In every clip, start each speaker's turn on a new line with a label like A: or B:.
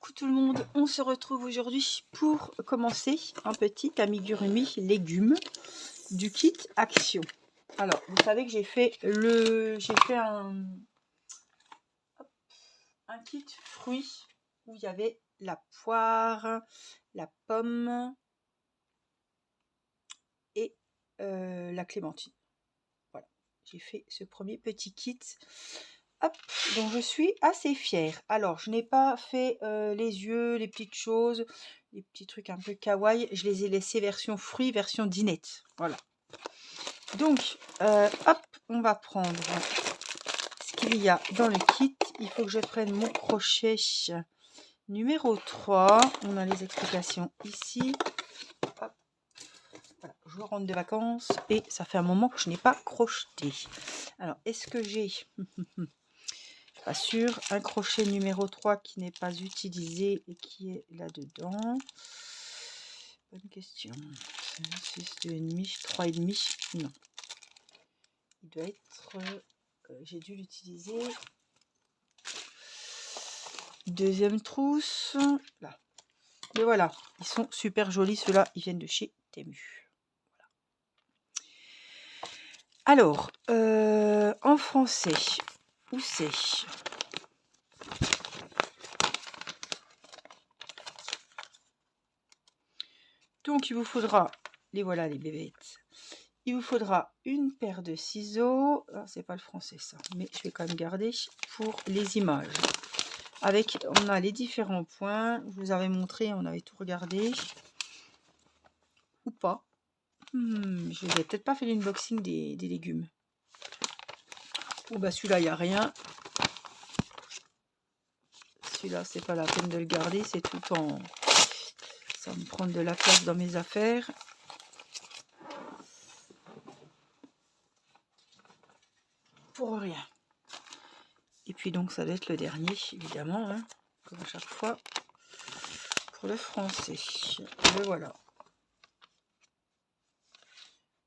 A: Coucou tout le monde, on se retrouve aujourd'hui pour commencer un petit amigurumi légumes du kit Action. Alors, vous savez que j'ai fait un kit fruits où il y avait la poire, la pomme et la clémentine. Voilà, j'ai fait ce premier petit kit. Hop, donc je suis assez fière. Alors, je n'ai pas fait les yeux, les petites choses, les petits trucs un peu kawaii. Je les ai laissés version fruits, version dinette. Voilà. Donc, hop, on va prendre ce qu'il y a dans le kit. Il faut que je prenne mon crochet numéro 3. On a les explications ici. Hop. Voilà, je rentre de vacances et ça fait un moment que je n'ai pas crocheté. Alors, est-ce que j'ai... Pas sûr, un crochet numéro 3 qui n'est pas utilisé et qui est là-dedans. Bonne question. 6, 2,5, 3,5. Non. Il doit être... j'ai dû l'utiliser. Deuxième trousse. Là. Mais voilà, ils sont super jolis. Ceux-là, ils viennent de chez Temu. Voilà. Alors, en français, où c'est ? Donc, il vous faudra, les voilà les bébêtes. Il vous faudra une paire de ciseaux. C'est pas le français ça, mais je vais quand même garder pour les images. Avec, on a les différents points. Je vous avais montré, on avait tout regardé. Ou pas. Je vous ai peut-être pas fait l'unboxing des légumes. Oh bah celui-là, il n'y a rien. Celui-là, c'est pas la peine de le garder. C'est tout en... Ça va me prendre de la place dans mes affaires. Pour rien. Et puis donc, ça doit être le dernier, évidemment. Hein, comme à chaque fois. Pour le français. Le voilà.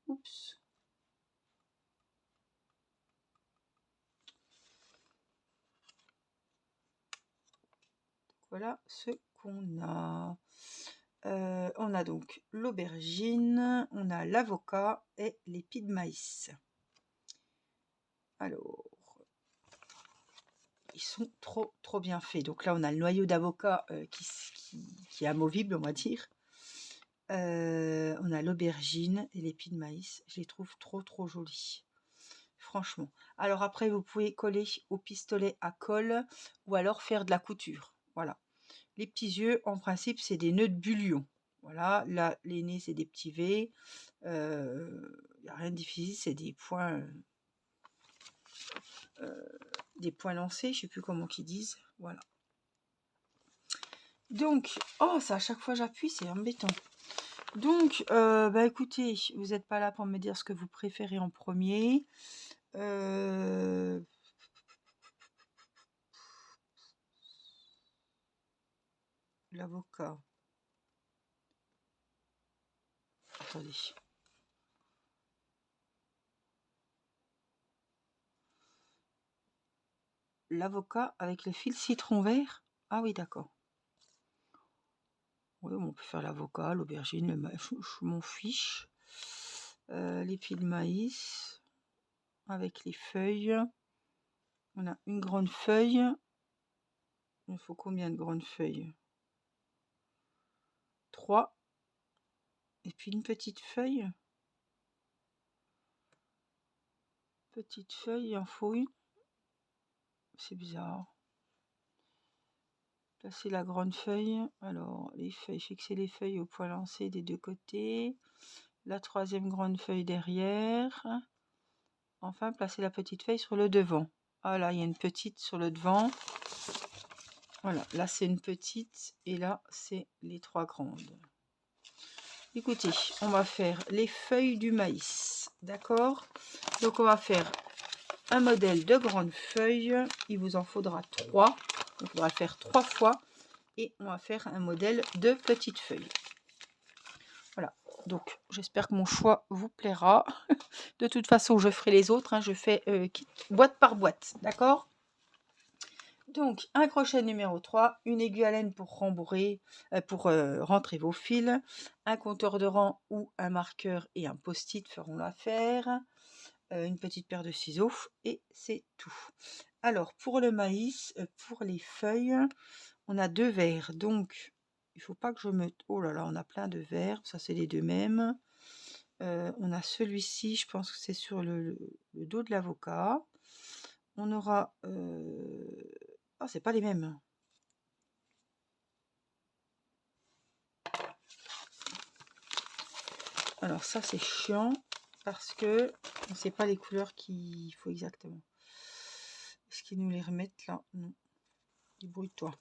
A: Oups. Voilà ce qu'on a. On a donc l'aubergine, on a l'avocat et l'épi de maïs. Alors, ils sont trop bien faits. Donc là, on a le noyau d'avocat qui est amovible, on va dire. On a l'aubergine et l'épi de maïs. Je les trouve trop jolis. Franchement. Alors après, vous pouvez coller au pistolet à colle ou alors faire de la couture. Voilà. Les petits yeux, en principe, c'est des nœuds de bullion. Voilà, là, les nez, c'est des petits V. Il n'y a rien de difficile, c'est des points lancés, je ne sais plus comment qu'ils disent. Voilà. Donc, oh, ça, à chaque fois j'appuie, c'est embêtant. Donc, bah écoutez, vous n'êtes pas là pour me dire ce que vous préférez en premier. L'avocat. Attendez. L'avocat avec le fil citron vert. Ah oui, d'accord. Oui, on peut faire l'avocat, l'aubergine, je m'en fiche. L'épi de maïs avec les feuilles. On a une grande feuille. Il faut combien de grandes feuilles? 3. Et puis une petite feuille. Petite feuille, il en faut une. C'est bizarre. Placer la grande feuille. Alors, les feuilles, fixer les feuilles au point lancé des deux côtés. La troisième grande feuille derrière. Enfin, placer la petite feuille sur le devant. Ah là, il y a une petite sur le devant. Voilà, là c'est une petite et là c'est les 3 grandes. Écoutez, on va faire les feuilles du maïs. D'accord? Donc on va faire un modèle de grande feuille. Il vous en faudra 3. Donc il faudra le faire 3 fois. Et on va faire un modèle de petite feuille. Voilà. Donc j'espère que mon choix vous plaira. De toute façon, je ferai les autres. Hein. Je fais boîte par boîte. D'accord? Donc, un crochet numéro 3, une aiguille à laine pour rembourrer, rentrer vos fils, un compteur de rang ou un marqueur et un post-it feront l'affaire, une petite paire de ciseaux et c'est tout. Alors, pour le maïs, pour les feuilles, on a 2 verres, donc il faut pas que je me... Oh là là, on a plein de verres, ça c'est les deux mêmes. On a celui-ci, je pense que c'est sur le dos de l'avocat. On aura... Ah, c'est pas les mêmes. Alors ça c'est chiant parce que on sait pas les couleurs qu'il faut exactement. Est-ce qu'ils nous les remettent là? Non. Débrouille-toi.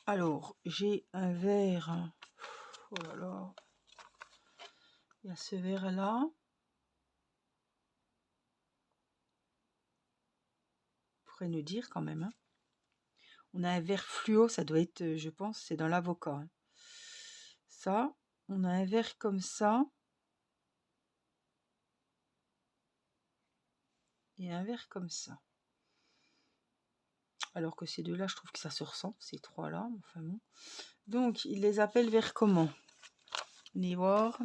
A: Alors j'ai un vert. Oh là là. Il y a ce vert là. Pourrait nous dire quand même. Hein. On a un vert fluo, ça doit être, je pense, c'est dans l'avocat. Hein. Ça, on a un vert comme ça. Et un vert comme ça. Alors que ces deux-là, je trouve que ça se ressent, ces trois-là. Enfin bon. Donc, ils les appellent vert comment? On y voir.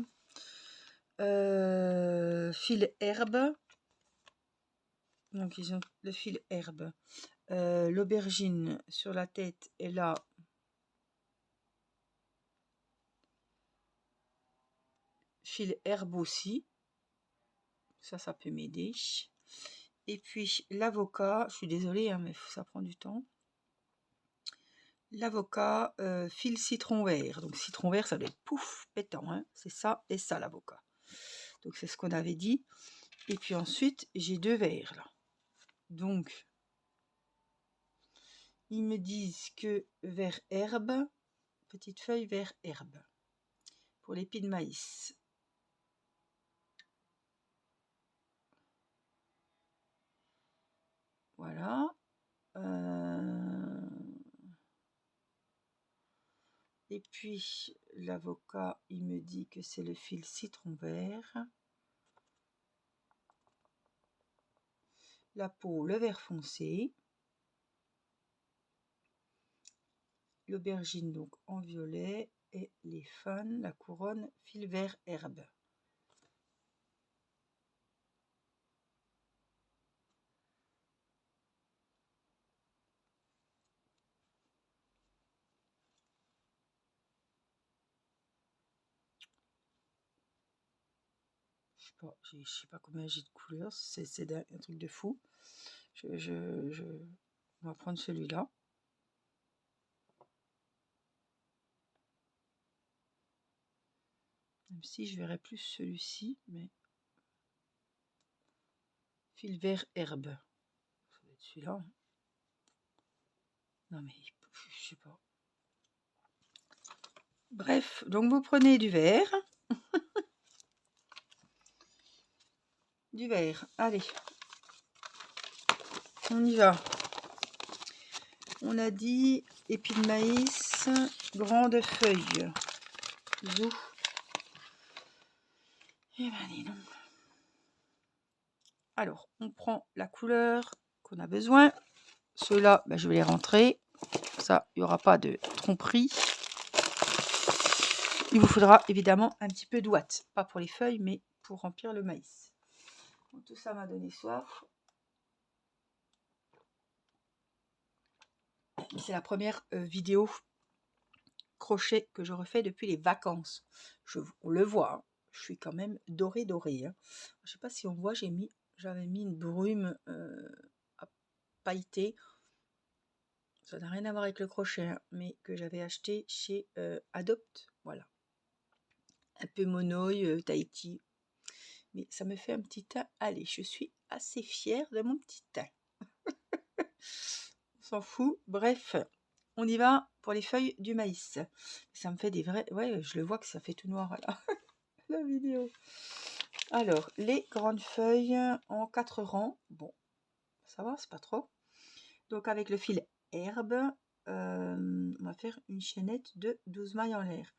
A: Fil herbe. Donc, ils ont le fil herbe. L'aubergine sur la tête est là. Fil herbe aussi. Ça peut m'aider. Et puis, l'avocat. Je suis désolée, hein, mais ça prend du temps. L'avocat, fil citron vert. Donc, citron vert, ça doit être pouf, pétant. Hein. C'est ça et ça, l'avocat. Donc, c'est ce qu'on avait dit. Et puis ensuite, j'ai 2 verres là. Donc, ils me disent que vert herbe, petite feuille vert herbe. Pour l'épi de maïs. Voilà. Et puis, l'avocat, il me dit que c'est le fil citron vert. La peau, le vert foncé. L'aubergine, donc en violet. Et les fans, la couronne, fil vert herbe. Je sais pas combien j'ai de couleurs, c'est un truc de fou. On va prendre celui-là. Même si je verrais plus celui-ci, mais fil vert herbe. Ça va être celui-là. Hein. Non mais je sais pas. Bref, donc vous prenez du vert. Du vert. Allez. On y va. On a dit épi de maïs, grande feuille. Zou. Et ben dis donc. Alors, on prend la couleur qu'on a besoin. Ceux-là, ben, je vais les rentrer. Ça, il n'y aura pas de tromperie. Il vous faudra évidemment un petit peu de ouate. Pas pour les feuilles, mais pour remplir le maïs. Donc, tout ça m'a donné soif. C'est la première vidéo crochet que je refais depuis les vacances. On le voit, hein. Je suis quand même dorée. Hein. Je sais pas si on voit, j'avais mis une brume à pailleter. Ça n'a rien à voir avec le crochet, hein, mais que j'avais acheté chez Adopt. Voilà. Un peu monoï, Tahiti. Mais ça me fait un petit teint. Allez, je suis assez fière de mon petit teint. On s'en fout. Bref, on y va pour les feuilles du maïs. Ça me fait des vrais... Ouais, je le vois que ça fait tout noir là. La vidéo. Alors, les grandes feuilles en 4 rangs. Bon, ça va, c'est pas trop. Donc, avec le fil herbe, on va faire une chaînette de 12 mailles en l'air.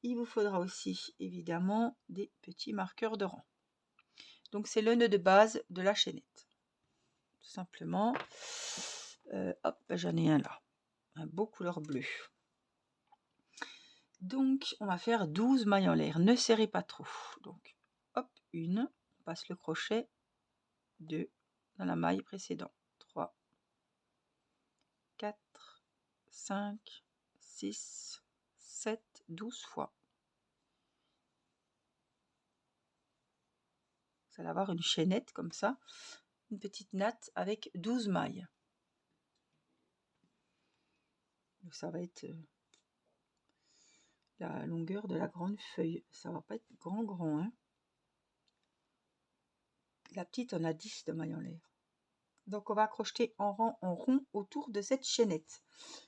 A: Il vous faudra aussi, évidemment, des petits marqueurs de rang. Donc c'est le nœud de base de la chaînette. Tout simplement. Hop, j'en ai un là. Un beau couleur bleue. Donc on va faire 12 mailles en l'air. Ne serrez pas trop. Donc hop, une, on passe le crochet, 2 dans la maille précédente, 3, 4, 5, 6, 7, 12 fois. Vous allez avoir une chaînette comme ça, une petite natte avec 12 mailles. Donc ça va être la longueur de la grande feuille. Ça va pas être grand, hein. La petite, on a 10 de mailles en l'air. Donc on va crocheter en rond autour de cette chaînette.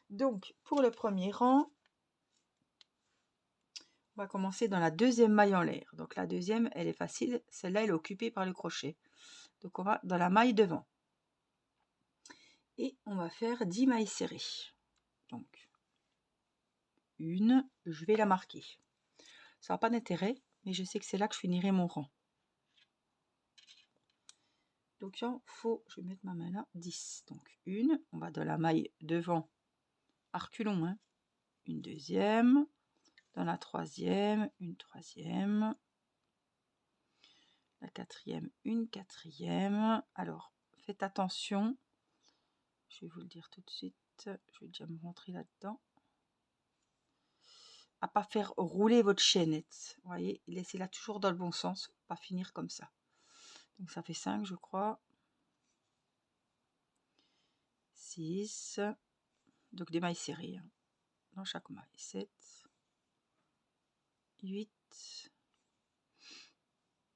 A: Donc pour le premier rang, on va commencer dans la deuxième maille en l'air. Donc la deuxième, elle est facile. Celle-là, elle est occupée par le crochet. Donc on va dans la maille devant. Et on va faire 10 mailles serrées. Donc une, je vais la marquer. Ça n'a pas d'intérêt, mais je sais que c'est là que je finirai mon rang. Donc il faut, je vais mettre ma main là, 10. Donc une, on va dans la maille devant, à reculons, hein. Une deuxième, dans la troisième, une troisième, la quatrième, une quatrième. Alors faites attention, je vais vous le dire tout de suite, je vais déjà me rentrer là-dedans, à pas faire rouler votre chaînette. Vous voyez, laissez-la toujours dans le bon sens, pas finir comme ça. Donc ça fait 5, je crois. 6, donc des mailles serrées, hein, dans chaque maille. 7, 8,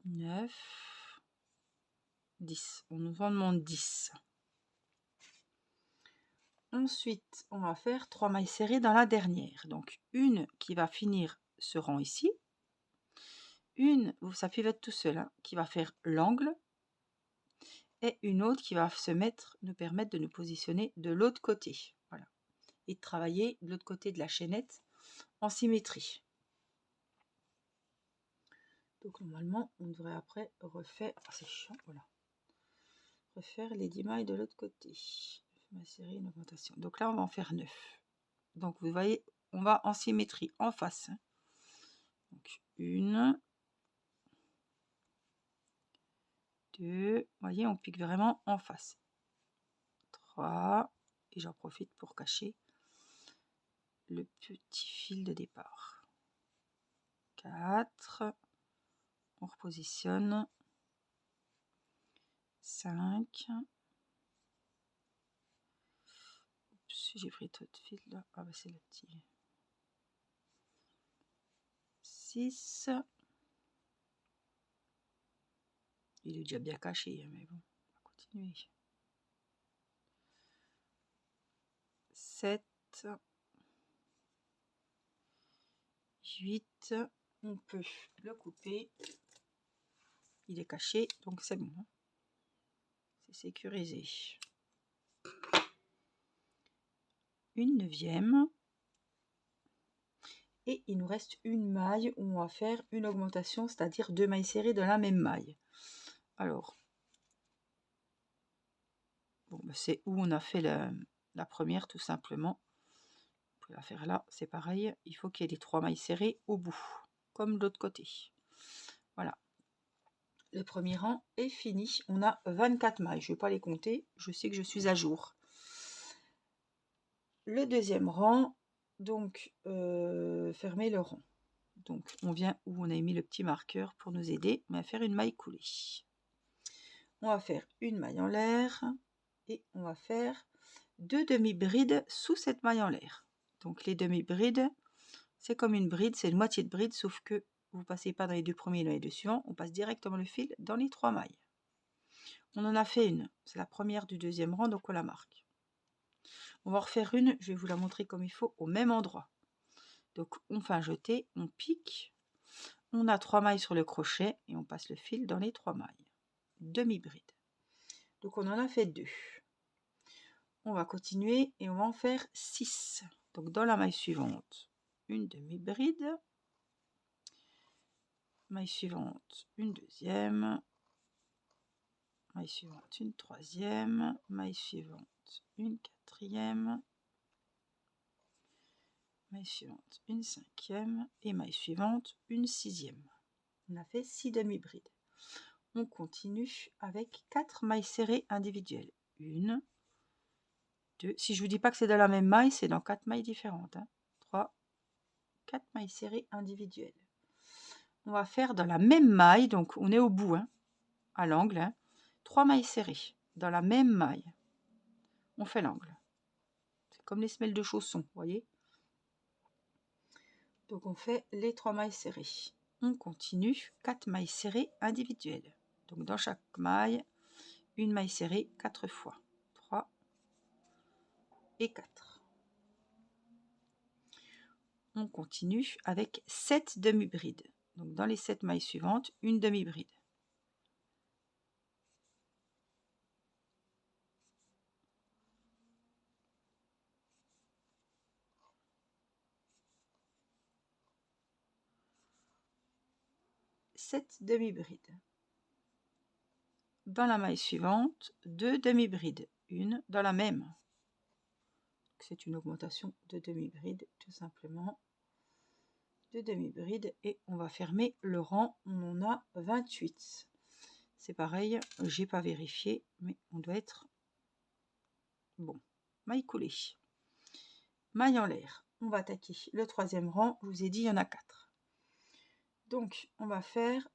A: 9, 10. On nous en demande 10. Ensuite, on va faire 3 mailles serrées dans la dernière. Donc une qui va finir ce rang ici. Une, ça pivot tout seul, hein, qui va faire l'angle. Et une autre qui va nous permettre de nous positionner de l'autre côté. Voilà. Et de travailler de l'autre côté de la chaînette en symétrie. Donc normalement, on devrait après refaire, c'est chiant, voilà, refaire les 10 mailles de l'autre côté. Ma série, une augmentation. Donc là, on va en faire 9. Donc vous voyez, on va en symétrie, en face. Donc une, deux, vous voyez, on pique vraiment en face. 3, et j'en profite pour cacher le petit fil de départ. 4, on repositionne. 5, j'ai pris trop de fil là, ah bah c'est le petit. 6, il est déjà bien caché, mais bon, on va continuer. 7, 8, on peut le couper, il est caché, donc c'est bon, hein. C'est sécurisé. Une neuvième, et il nous reste une maille où on va faire une augmentation, c'est-à-dire 2 mailles serrées de la même maille. Alors, bon, c'est où on a fait la première tout simplement. Vous pouvez la faire là, c'est pareil, il faut qu'il y ait les 3 mailles serrées au bout, comme de l'autre côté. Voilà. Le premier rang est fini. On a 24 mailles. Je ne vais pas les compter. Je sais que je suis à jour. Le deuxième rang, donc fermez le rang. Donc on vient où on a mis le petit marqueur pour nous aider. On va faire une maille coulée. On va faire une maille en l'air et on va faire 2 demi-brides sous cette maille en l'air. Donc les demi-brides, c'est comme une bride, c'est une moitié de bride, sauf que vous ne passez pas dans les 2 premiers et dans les 2 suivants, on passe directement le fil dans les 3 mailles. On en a fait une, c'est la première du deuxième rang, donc on la marque. On va en refaire une, je vais vous la montrer comme il faut, au même endroit. Donc on fait un jeté, on pique, on a 3 mailles sur le crochet et on passe le fil dans les 3 mailles. Demi-bride. Donc on en a fait 2. On va continuer et on va en faire 6. Donc dans la maille suivante, une demi-bride. Maille suivante, une deuxième. maille suivante, une troisième, maille suivante, une quatrième, maille suivante, une cinquième et maille suivante, une sixième. On a fait 6 demi-brides. On continue avec 4 mailles serrées individuelles. 1, 2, si je vous dis pas que c'est dans la même maille, c'est dans 4 mailles différentes. 3, 4 mailles serrées individuelles. On va faire dans la même maille, donc on est au bout, à l'angle, 3 mailles serrées dans la même maille. On fait l'angle. C'est comme les semelles de chaussons, vous voyez. Donc on fait les 3 mailles serrées. On continue 4 mailles serrées individuelles. Donc dans chaque maille, une maille serrée 4 fois. 3 et 4. On continue avec 7 demi-brides. Donc dans les 7 mailles suivantes, une demi-bride. Demi-brides. Dans la maille suivante, 2 demi-brides, une dans la même. C'est une augmentation de demi-bride, tout simplement. 2 demi-brides et on va fermer le rang. On en a 28. C'est pareil, j'ai pas vérifié, mais on doit être bon. Maille coulée. Maille en l'air. On va attaquer le 3e rang. Je vous ai dit, il y en a 4. Donc, on va faire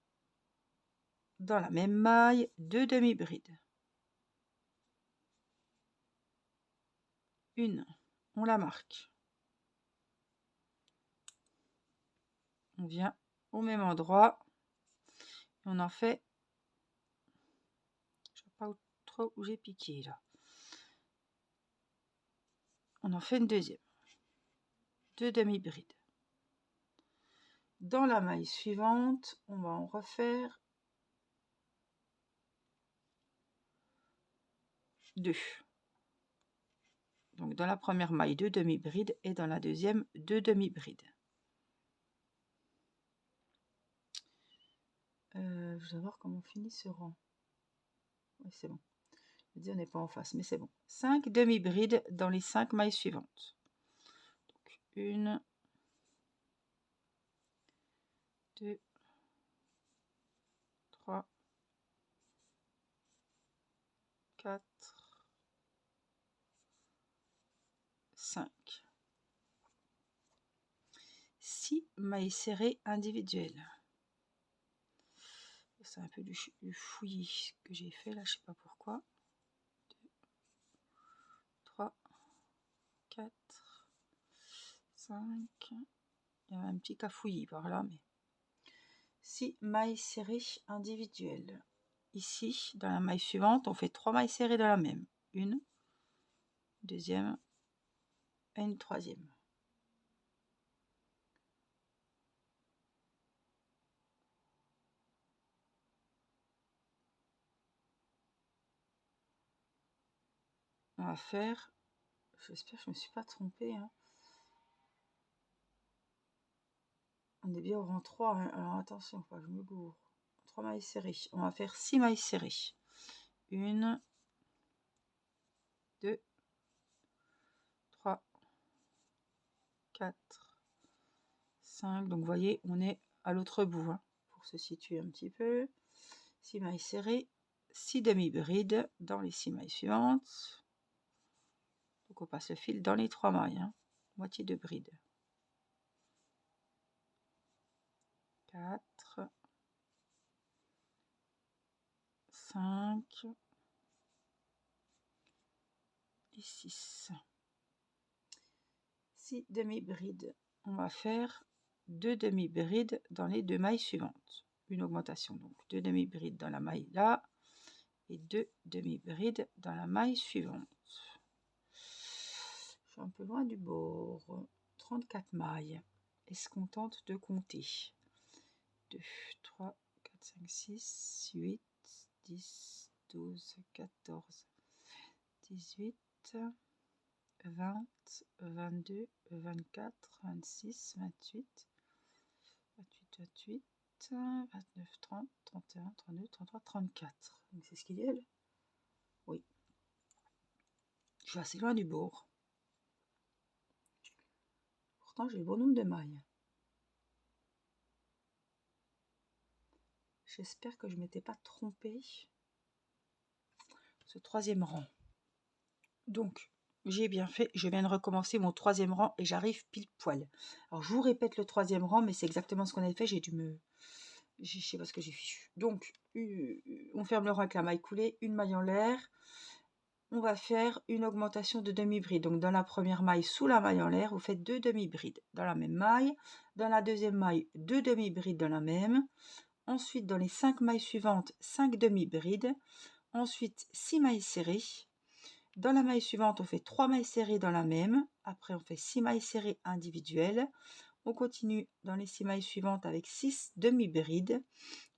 A: dans la même maille 2 demi-brides. Une, on la marque. On vient au même endroit. Et on en fait. Je ne sais pas trop où j'ai piqué là. On en fait une deuxième. 2 demi-brides. Dans la maille suivante, on va en refaire 2. Donc dans la première maille 2 demi-brides et dans la deuxième 2 demi-brides. Je vais voir comment on finit ce rang. Oui, c'est bon. Je veux dire, on n'est pas en face, mais c'est bon. 5 demi-brides dans les 5 mailles suivantes. Donc 1, 2, 3, 4, 5. 6 mailles serrées individuelles. C'est un peu du fouillis que j'ai fait là, je sais pas pourquoi. 2, 3, 4, 5. Il y a un petit cafouillis par là, mais 6 mailles serrées individuelles. Ici, dans la maille suivante, on fait 3 mailles serrées dans la même. Une, deuxième et une troisième. On va faire, j'espère que je ne me suis pas trompée, on est bien au rang 3, alors attention, faut pas que je me gourre. 3 mailles serrées, on va faire 6 mailles serrées. 1, 2, 3, 4, 5. Donc vous voyez, on est à l'autre bout, pour se situer un petit peu. 6 mailles serrées, 6 demi-brides dans les 6 mailles suivantes. Donc on passe le fil dans les 3 mailles, moitié de bride. 4, 5 et 6. 6 demi-brides. On va faire 2 demi-brides dans les 2 mailles suivantes. Une augmentation, donc 2 demi-brides dans la maille là et 2 demi-brides dans la maille suivante. Je suis un peu loin du bord. 34 mailles. Est-ce qu'on tente de compter? 2, 3, 4, 5, 6, 8, 10, 12, 14, 18, 20, 22, 24, 26, 28, 28, 29, 30, 31, 32, 33, 34. Donc c'est ce qu'il y a là. Oui. Je suis assez loin du bord. Pourtant, j'ai le bon nombre de mailles. J'espère que je ne m'étais pas trompée. Ce troisième rang. Donc, j'ai bien fait. Je viens de recommencer mon troisième rang et j'arrive pile poil. Alors, je vous répète le troisième rang, mais c'est exactement ce qu'on avait fait. J'ai dû me... Je sais pas ce que j'ai fichu. Donc, on ferme le rang avec la maille coulée, une maille en l'air. On va faire une augmentation de demi-bride. Donc, dans la première maille, sous la maille en l'air, vous faites 2 demi-brides dans la même maille. Dans la deuxième maille, 2 demi-brides dans la même. Ensuite, dans les 5 mailles suivantes, 5 demi-brides. Ensuite, 6 mailles serrées. Dans la maille suivante, on fait 3 mailles serrées dans la même. Après, on fait 6 mailles serrées individuelles. On continue dans les 6 mailles suivantes avec 6 demi-brides.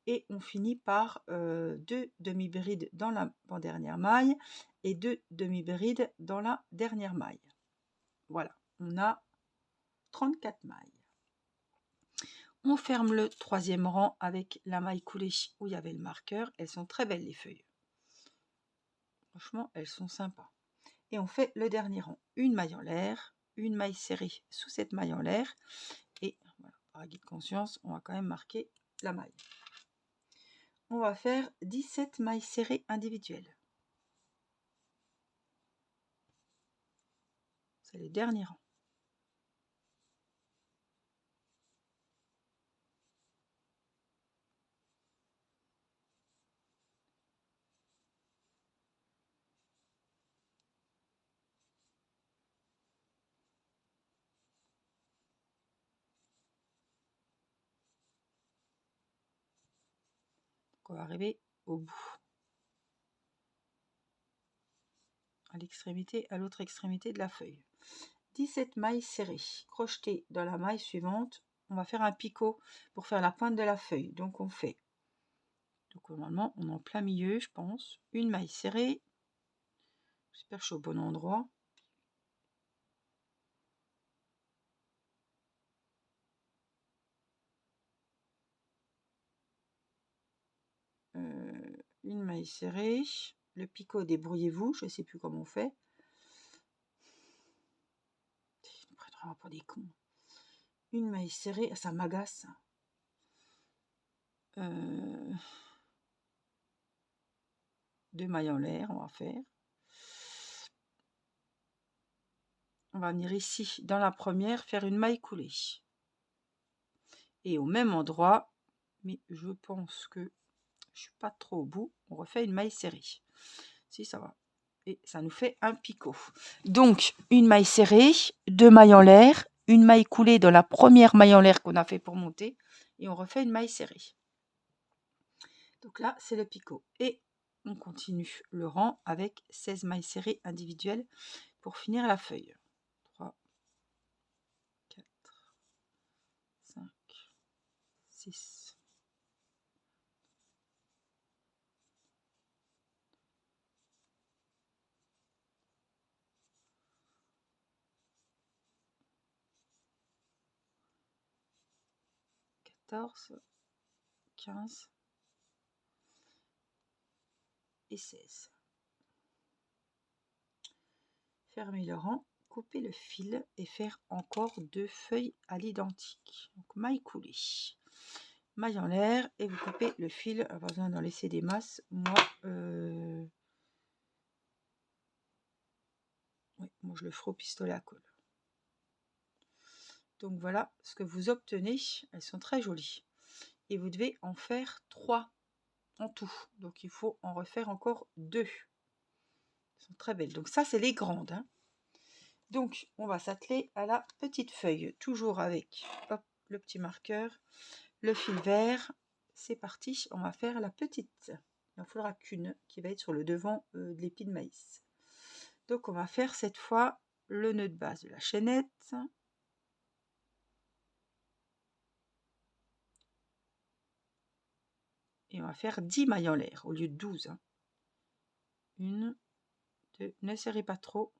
A: Et on finit par 2 demi-brides dans la dernière maille et 2 demi-brides dans la dernière maille. Voilà, on a 34 mailles. On ferme le troisième rang avec la maille coulée où il y avait le marqueur. Elles sont très belles les feuilles. Franchement, elles sont sympas. Et on fait le dernier rang. Une maille en l'air, une maille serrée sous cette maille en l'air. Et voilà, par acquis de conscience, on va quand même marquer la maille. On va faire 17 mailles serrées individuelles. C'est le dernier rang. On va arriver au bout, à l'extrémité, à l'autre extrémité de la feuille. 17 mailles serrées, crochetées dans la maille suivante. On va faire un picot pour faire la pointe de la feuille. Donc on fait, donc normalement on est en plein milieu, je pense, une maille serrée. J'espère que je suis au bon endroit. Une maille serrée, le picot, débrouillez-vous, je ne sais plus comment on fait. Ils me prennent vraiment pour des cons. Une maille serrée, ça m'agace. Deux mailles en l'air, on va faire. On va venir ici, dans la première, faire une maille coulée. Et au même endroit, mais je pense que je suis pas trop au bout, on refait une maille serrée. Si, ça va. Et ça nous fait un picot. Donc, une maille serrée, deux mailles en l'air, une maille coulée dans la première maille en l'air qu'on a fait pour monter, et on refait une maille serrée. Donc là, c'est le picot. Et on continue le rang avec 16 mailles serrées individuelles pour finir la feuille. 3, 4, 5, 6, 14, 15 et 16. Fermez le rang, couper le fil et faire encore 2 feuilles à l'identique. Donc maille coulée, maille en l'air et vous coupez le fil. Pas besoin d'en laisser des masses. Moi, moi je le ferai au pistolet à colle. Donc voilà ce que vous obtenez. Elles sont très jolies. Et vous devez en faire 3 en tout. Donc il faut en refaire encore 2. Elles sont très belles. Donc ça, c'est les grandes. Hein. Donc on va s'atteler à la petite feuille. Toujours avec hop, le petit marqueur, le fil vert. C'est parti. On va faire la petite. Il n'en faudra qu'une qui va être sur le devant de l'épi de maïs. Donc on va faire cette fois le nœud de base de la chaînette. Et on va faire 10 mailles en l'air au lieu de 12. Hein. Une, deux, ne serrez pas trop.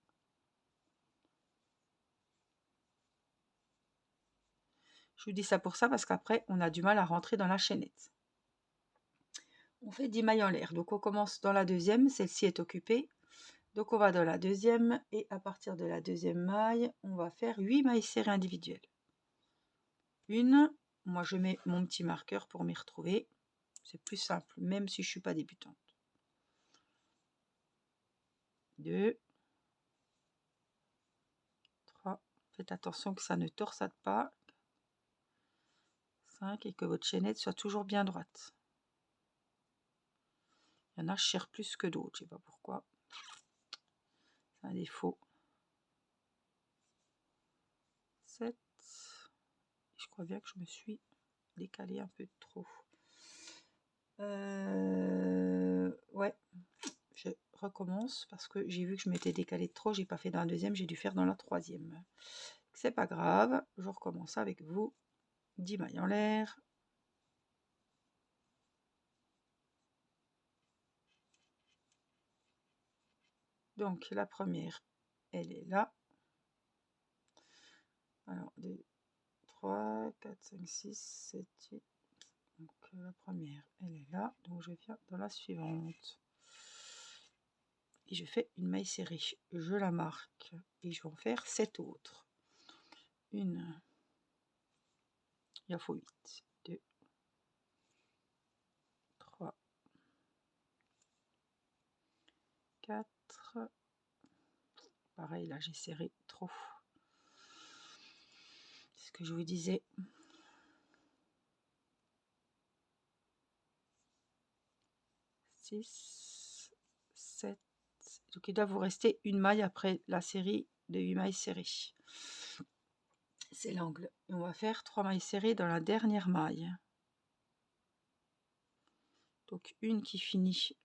A: Je vous dis ça pour ça parce qu'après on a du mal à rentrer dans la chaînette. On fait 10 mailles en l'air. Donc on commence dans la deuxième, celle-ci est occupée. Donc on va dans la deuxième et à partir de la deuxième maille, on va faire 8 mailles serrées individuelles. Une, moi je mets mon petit marqueur pour m'y retrouver. C'est plus simple, même si je ne suis pas débutante. 2, 3, faites attention que ça ne torsade pas. 5 et que votre chaînette soit toujours bien droite. Il y en a, je serre plus que d'autres, je ne sais pas pourquoi. C'est un défaut. 7. Je crois bien que je me suis décalé un peu trop. Ouais, je recommence parce que j'ai vu que je m'étais décalé de trop. J'ai pas fait dans la deuxième, j'ai dû faire dans la troisième. C'est pas grave, je recommence avec vous. 10 mailles en l'air. Donc la première, elle est là. Alors 2, 3, 4, 5, 6, 7, 8. Donc la première, elle est là. Donc je viens dans la suivante. Et je fais une maille serrée. Je la marque et je vais en faire 7 autres. Une, il en faut 8. 2, 3, 4. Pareil, là j'ai serré trop. C'est ce que je vous disais. 6, 7. Donc il doit vous rester une maille après la série de 8 mailles serrées. C'est l'angle. Et on va faire 3 mailles serrées dans la dernière maille. Donc une qui finit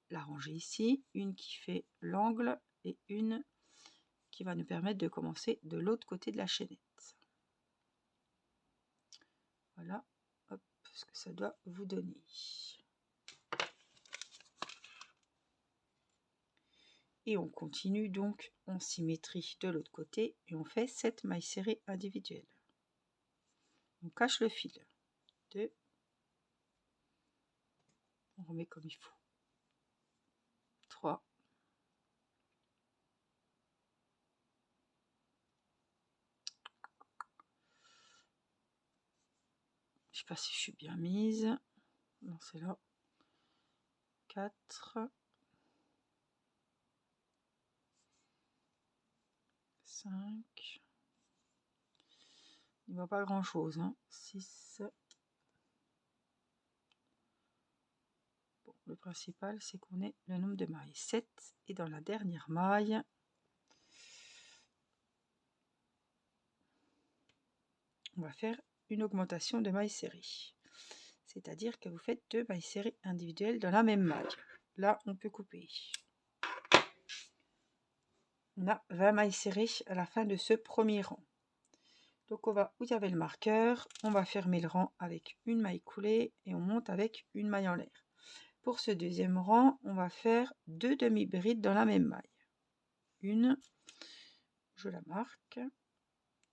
A: la rangée ici, une qui fait l'angle et une qui va nous permettre de commencer de l'autre côté de la chaînette. Voilà, hop, ce que ça doit vous donner. Et on continue donc en symétrie de l'autre côté et on fait 7 mailles serrées individuelles. On cache le fil. 2, on remet comme il faut. 3, je sais pas si je suis bien mise. Non, c'est là. 4, 5. Il ne voit pas grand chose. 6. Bon, le principal, c'est qu'on ait le nombre de mailles. 7. Et dans la dernière maille, on va faire une augmentation de mailles serrées. C'est-à-dire que vous faites 2 mailles serrées individuelles dans la même maille. Là, on peut couper. On a 20 mailles serrées à la fin de ce premier rang. Donc on va où il y avait le marqueur, on va fermer le rang avec une maille coulée et on monte avec une maille en l'air. Pour ce deuxième rang, on va faire 2 demi-brides dans la même maille. Une, je la marque,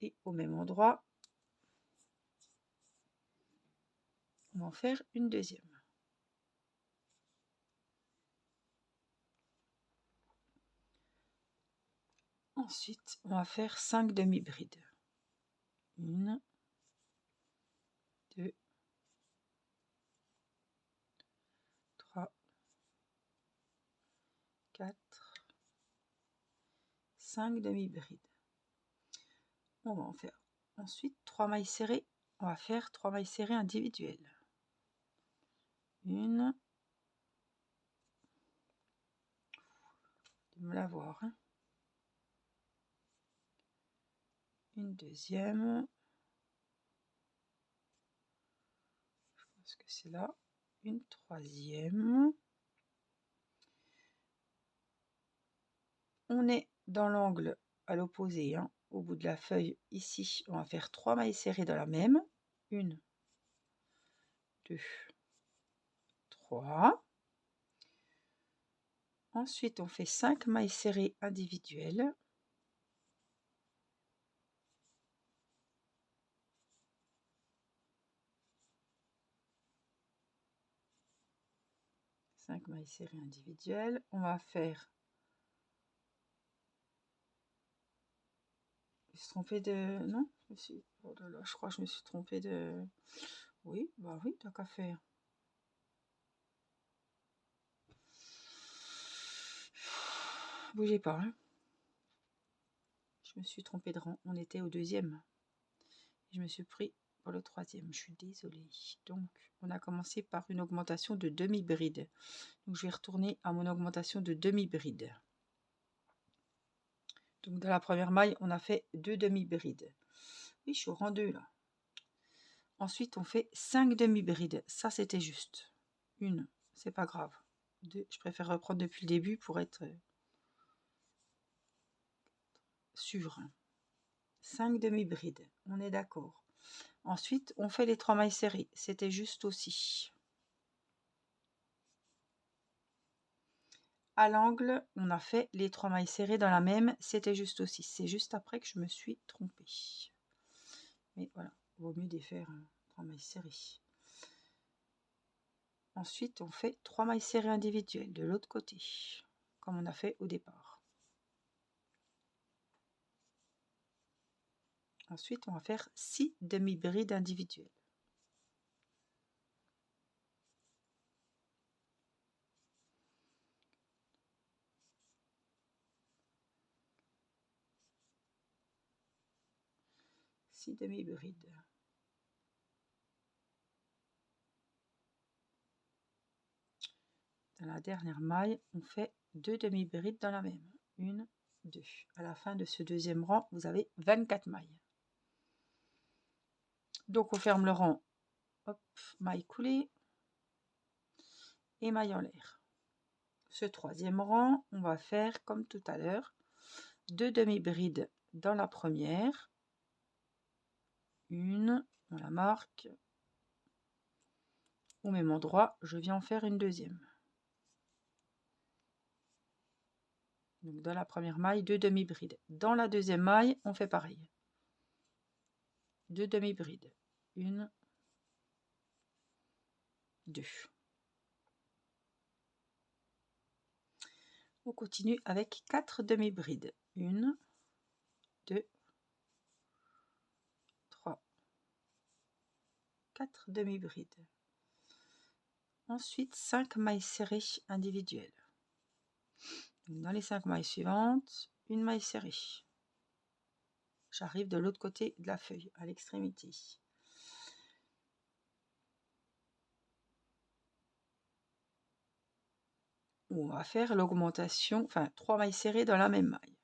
A: et au même endroit, on va en faire une deuxième. Ensuite, on va faire 5 demi-brides. 1, 2, 3, 4, 5 demi-brides. On va en faire ensuite 3 mailles serrées. On va faire 3 mailles serrées individuelles. Une, de me la voir. Une deuxième. Je pense que c'est là. Une troisième. On est dans l'angle à l'opposé, au bout de la feuille ici. On va faire 3 mailles serrées dans la même. 1, 2, 3. Ensuite, on fait 5 mailles serrées individuelles. 5 mailles serrées individuelles. On va faire... Je me suis trompée de... Non, oh là là, je crois que je me suis trompée de... Oui, bah oui, tant qu'à faire. Bougez pas, hein. Je me suis trompée de rang. On était au deuxième. Je me suis pris pour le troisième. Je suis désolée. Donc, on a commencé par une augmentation de demi-bride. Donc, je vais retourner à mon augmentation de demi-bride. Donc, dans la première maille, on a fait 2 demi-brides. Oui, je suis au rang 2 là. Ensuite, on fait 5 demi-brides. Ça, c'était juste. Une, c'est pas grave. 2, je préfère reprendre depuis le début pour être sûr. 5 demi-brides, on est d'accord. Ensuite, on fait les 3 mailles serrées. C'était juste aussi. À l'angle, on a fait les 3 mailles serrées dans la même. C'était juste aussi. C'est juste après que je me suis trompée. Mais voilà, vaut mieux défaire 3 mailles serrées. Ensuite, on fait 3 mailles serrées individuelles de l'autre côté, comme on a fait au départ. Ensuite, on va faire 6 demi-brides individuelles. Demi-brides. Dans la dernière maille, on fait 2 demi-brides dans la même. 1, 2. À la fin de ce deuxième rang, vous avez 24 mailles. Donc on ferme le rang. Hop, maille coulée et maille en l'air. Ce troisième rang, on va faire comme tout à l'heure 2 demi-brides dans la première. Une, on la marque. Au même endroit, je viens en faire une deuxième. Donc dans la première maille, 2 demi-brides. Dans la deuxième maille, on fait pareil. 2 demi-brides. 1, 2. On continue avec 4 demi-brides. 1, 2, 3, 4 demi-brides. Ensuite, 5 mailles serrées individuelles. Dans les 5 mailles suivantes, une maille serrée. J'arrive de l'autre côté de la feuille, à l'extrémité. On va faire l'augmentation, enfin 3 mailles serrées dans la même maille.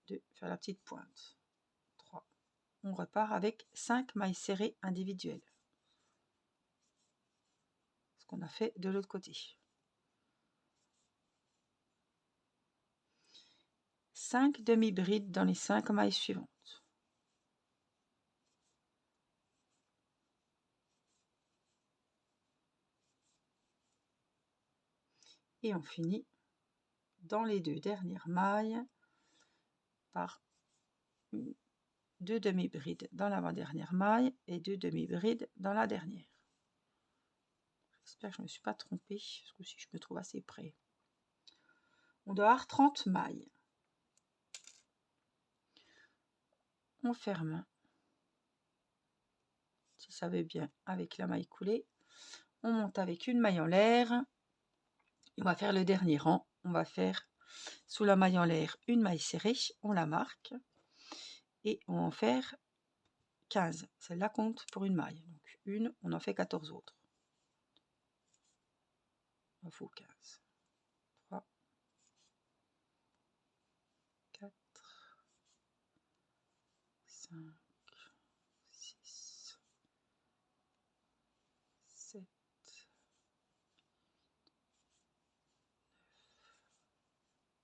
A: 2, faire la petite pointe. 3. On repart avec 5 mailles serrées individuelles. Ce qu'on a fait de l'autre côté. 5 demi-brides dans les 5 mailles suivantes. Et on finit dans les 2 dernières mailles par 2 demi-brides dans l'avant-dernière maille et 2 demi-brides dans la dernière. J'espère que je ne me suis pas trompée, parce que si je me trouve assez près. On doit avoir 30 mailles. On ferme, si ça veut bien, avec la maille coulée. On monte avec une maille en l'air. On va faire le dernier rang. On va faire sous la maille en l'air une maille serrée. On la marque. Et on va en faire 15. Celle-là compte pour une maille. Donc une, on en fait 14 autres. Il faut 15. 3, 4, 5, 6, 7,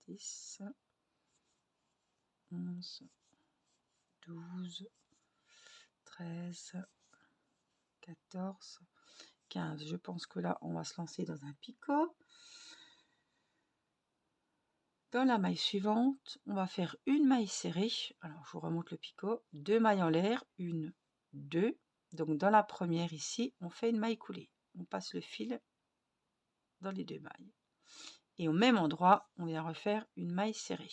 A: 10, 11, 12, 13, 14, 15. Je pense que là, on va se lancer dans un picot. Dans la maille suivante, on va faire une maille serrée. Alors, je vous remonte le picot. 2 mailles en l'air. 1, 2. Donc, dans la première ici, on fait une maille coulée. On passe le fil dans les 2 mailles. Et au même endroit, on vient refaire une maille serrée.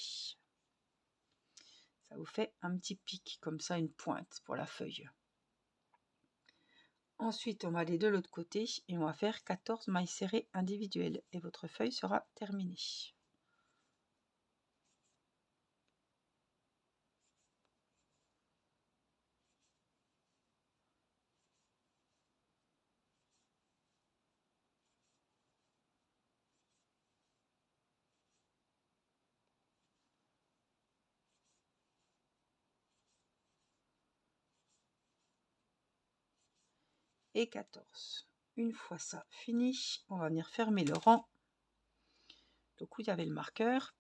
A: Ça vous fait un petit pic, comme ça, une pointe pour la feuille. Ensuite, on va aller de l'autre côté et on va faire 14 mailles serrées individuelles. Et votre feuille sera terminée. Et 14. Une fois ça fini, on va venir fermer le rang. Donc où il y avait le marqueur,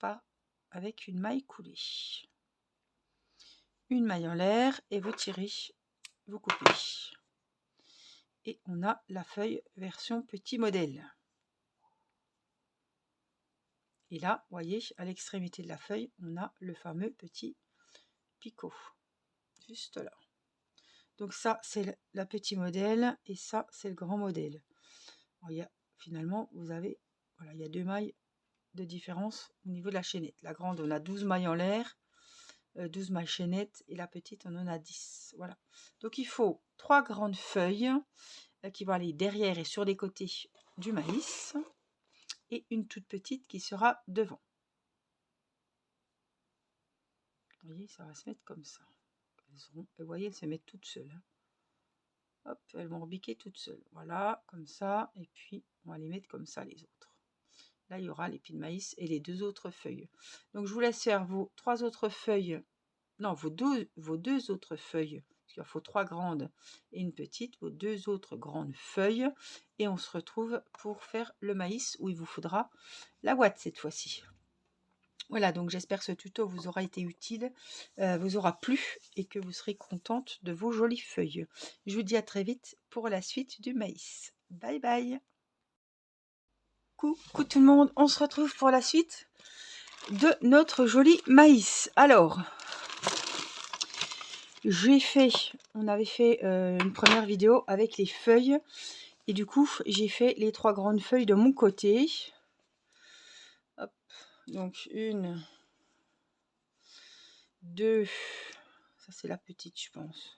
A: avec une maille coulée. Une maille en l'air et vous tirez, vous coupez. Et on a la feuille version petit modèle. Et là, vous voyez, à l'extrémité de la feuille, on a le fameux petit picot. Juste là. Donc ça, c'est la petit modèle et ça, c'est le grand modèle. Alors, finalement, vous avez, voilà, il y a 2 mailles de différence au niveau de la chaînette. La grande, on a 12 mailles en l'air, 12 mailles chaînettes et la petite, on en a 10. Voilà. Donc il faut 3 grandes feuilles qui vont aller derrière et sur les côtés du maïs et une toute petite qui sera devant. Vous voyez, ça va se mettre comme ça. Vous voyez, elles se mettent toutes seules. Hop, elles vont rebiquer toutes seules. Voilà, comme ça. Et puis, on va les mettre comme ça, les autres. Là, il y aura l'épi de maïs et les 2 autres feuilles. Donc, je vous laisse faire vos 3 autres feuilles. Non, vos deux autres feuilles. Parce qu'il faut 3 grandes et une petite. Vos 2 autres grandes feuilles. Et on se retrouve pour faire le maïs où il vous faudra la ouate cette fois-ci. Voilà, donc j'espère que ce tuto vous aura été utile, vous aura plu et que vous serez contente de vos jolies feuilles. Je vous dis à très vite pour la suite du maïs. Bye bye. Coucou tout le monde, on se retrouve pour la suite de notre joli maïs. Alors, on avait fait une première vidéo avec les feuilles et du coup j'ai fait les 3 grandes feuilles de mon côté. Hop, donc 1, 2, ça c'est la petite je pense,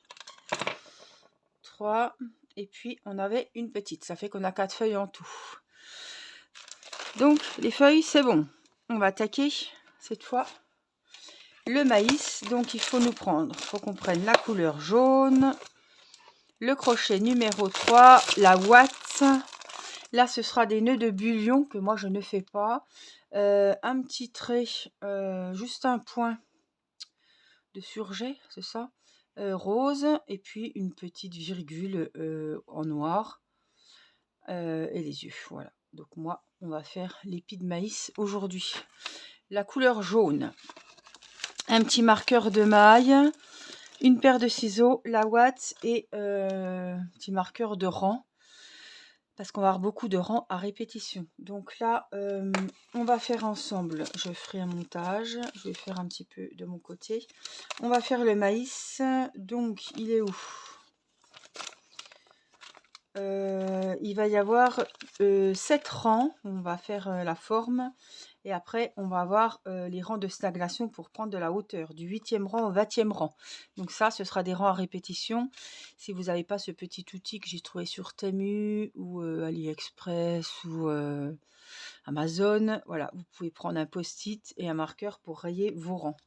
A: 3, et puis on avait une petite, ça fait qu'on a 4 feuilles en tout. Donc les feuilles c'est bon, on va attaquer cette fois le maïs. Donc il faut nous prendre, il faut qu'on prenne la couleur jaune, le crochet numéro 3, la ouate. Là ce sera des nœuds de bullion que moi je ne fais pas, un petit trait, juste un point de surjet, c'est ça, rose, et puis une petite virgule en noir, et les yeux. Voilà, donc moi on va faire l'épi de maïs aujourd'hui. La couleur jaune, un petit marqueur de maille, une paire de ciseaux, la ouate et petit marqueur de rang, parce qu'on va avoir beaucoup de rangs à répétition. Donc là, on va faire ensemble, je ferai un montage, je vais faire un petit peu de mon côté. On va faire le maïs, donc il est où? Il va y avoir 7 rangs, on va faire la forme. Et après, on va avoir les rangs de stagnation pour prendre de la hauteur, du 8e rang au 20e rang. Donc ça, ce sera des rangs à répétition. Si vous n'avez pas ce petit outil que j'ai trouvé sur Temu ou AliExpress ou Amazon, voilà, vous pouvez prendre un post-it et un marqueur pour rayer vos rangs.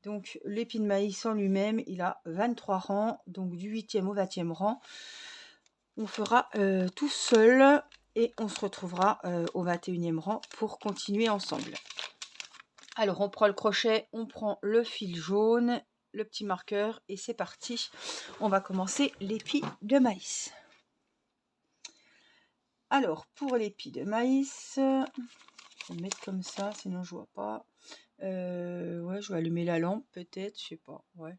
A: Donc l'épi de maïs en lui-même, il a 23 rangs, donc du 8e au 20e rang. On fera tout seul. Et on se retrouvera au 21e rang pour continuer ensemble. Alors on prend le crochet, on prend le fil jaune, le petit marqueur et c'est parti. On va commencer l'épi de maïs. Alors pour l'épi de maïs, je vais le mettre comme ça, sinon je vois pas. Ouais, je vais allumer la lampe peut-être, je sais pas. Ouais.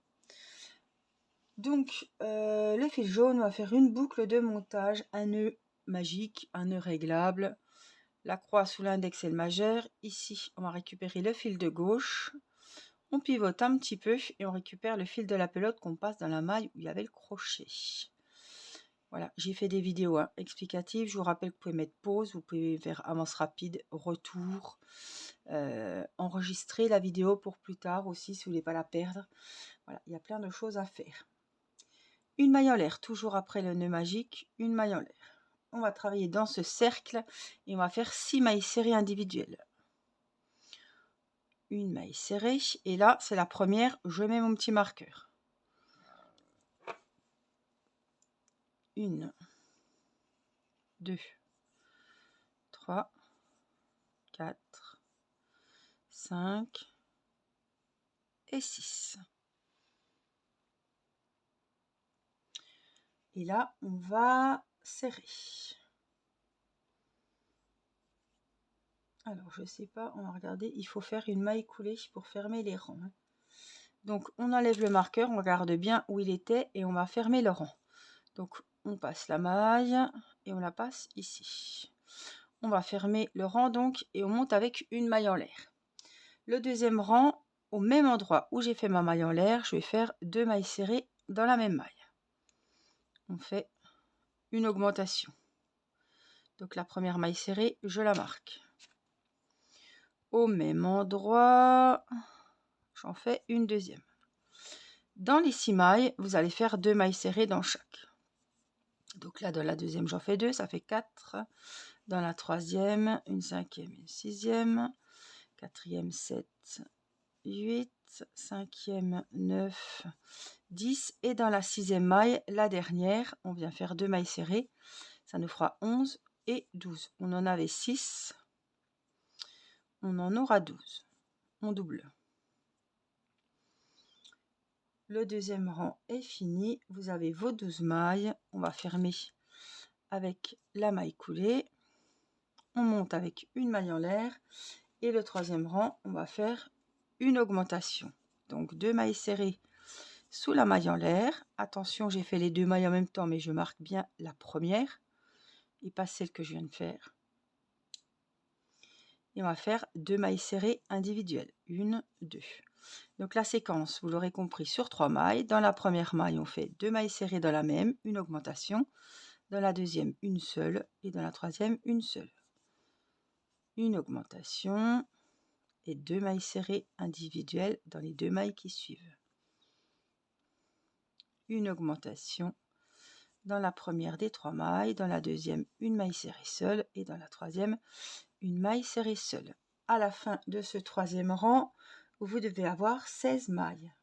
A: Donc le fil jaune, on va faire une boucle de montage, un nœud magique, un nœud réglable, la croix sous l'index et le majeur. Ici on va récupérer le fil de gauche, on pivote un petit peu et on récupère le fil de la pelote qu'on passe dans la maille où il y avait le crochet. Voilà, j'ai fait des vidéos hein, explicatives. Je vous rappelle que vous pouvez mettre pause, vous pouvez faire avance rapide, retour, enregistrer la vidéo pour plus tard aussi si vous voulez pas la perdre. Voilà, il y a plein de choses à faire. Une maille en l'air, toujours après le nœud magique, une maille en l'air. On va travailler dans ce cercle et on va faire 6 mailles serrées individuelles. Une maille serrée et là c'est la première, je mets mon petit marqueur. 1, 2, 3, 4, 5 et 6. Et là, on va serrer. Alors, je sais pas, on va regarder, il faut faire une maille coulée pour fermer les rangs. Donc, on enlève le marqueur, on regarde bien où il était et on va fermer le rang. Donc, on passe la maille et on la passe ici. On va fermer le rang donc et on monte avec une maille en l'air. Le deuxième rang, au même endroit où j'ai fait ma maille en l'air, je vais faire 2 mailles serrées dans la même maille. On fait une augmentation. Donc la première maille serrée, je la marque. Au même endroit, j'en fais une deuxième. Dans les 6 mailles, vous allez faire 2 mailles serrées dans chaque. Donc là, dans la deuxième, j'en fais 2, ça fait 4. Dans la troisième, une cinquième, une sixième. Quatrième, 7, 8. Cinquième, 9, 10. Et dans la sixième maille, la dernière, on vient faire 2 mailles serrées. Ça nous fera 11 et 12. On en avait 6. On en aura 12. On double. Le deuxième rang est fini. Vous avez vos 12 mailles. On va fermer avec la maille coulée. On monte avec une maille en l'air. Et le troisième rang, on va faire une augmentation. Donc 2 mailles serrées sous la maille en l'air. Attention, j'ai fait les 2 mailles en même temps, mais je marque bien la première et pas celle que je viens de faire. Et on va faire 2 mailles serrées individuelles. 1, 2. Donc la séquence, vous l'aurez compris, sur 3 mailles. Dans la première maille, on fait 2 mailles serrées dans la même, une augmentation. Dans la deuxième, une seule. Et dans la troisième, une seule. Une augmentation et 2 mailles serrées individuelles dans les 2 mailles qui suivent. Une augmentation dans la première des 3 mailles. Dans la deuxième, une maille serrée seule. Et dans la troisième, une maille serrée seule. À la fin de ce troisième rang, vous devez avoir 16 mailles.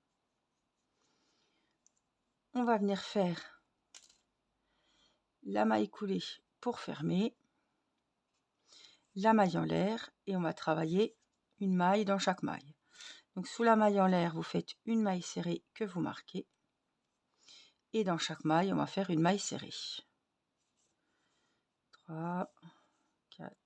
A: On va venir faire la maille coulée pour fermer, la maille en l'air et on va travailler une maille dans chaque maille. Donc sous la maille en l'air, vous faites une maille serrée que vous marquez et dans chaque maille, on va faire une maille serrée. 3, 4,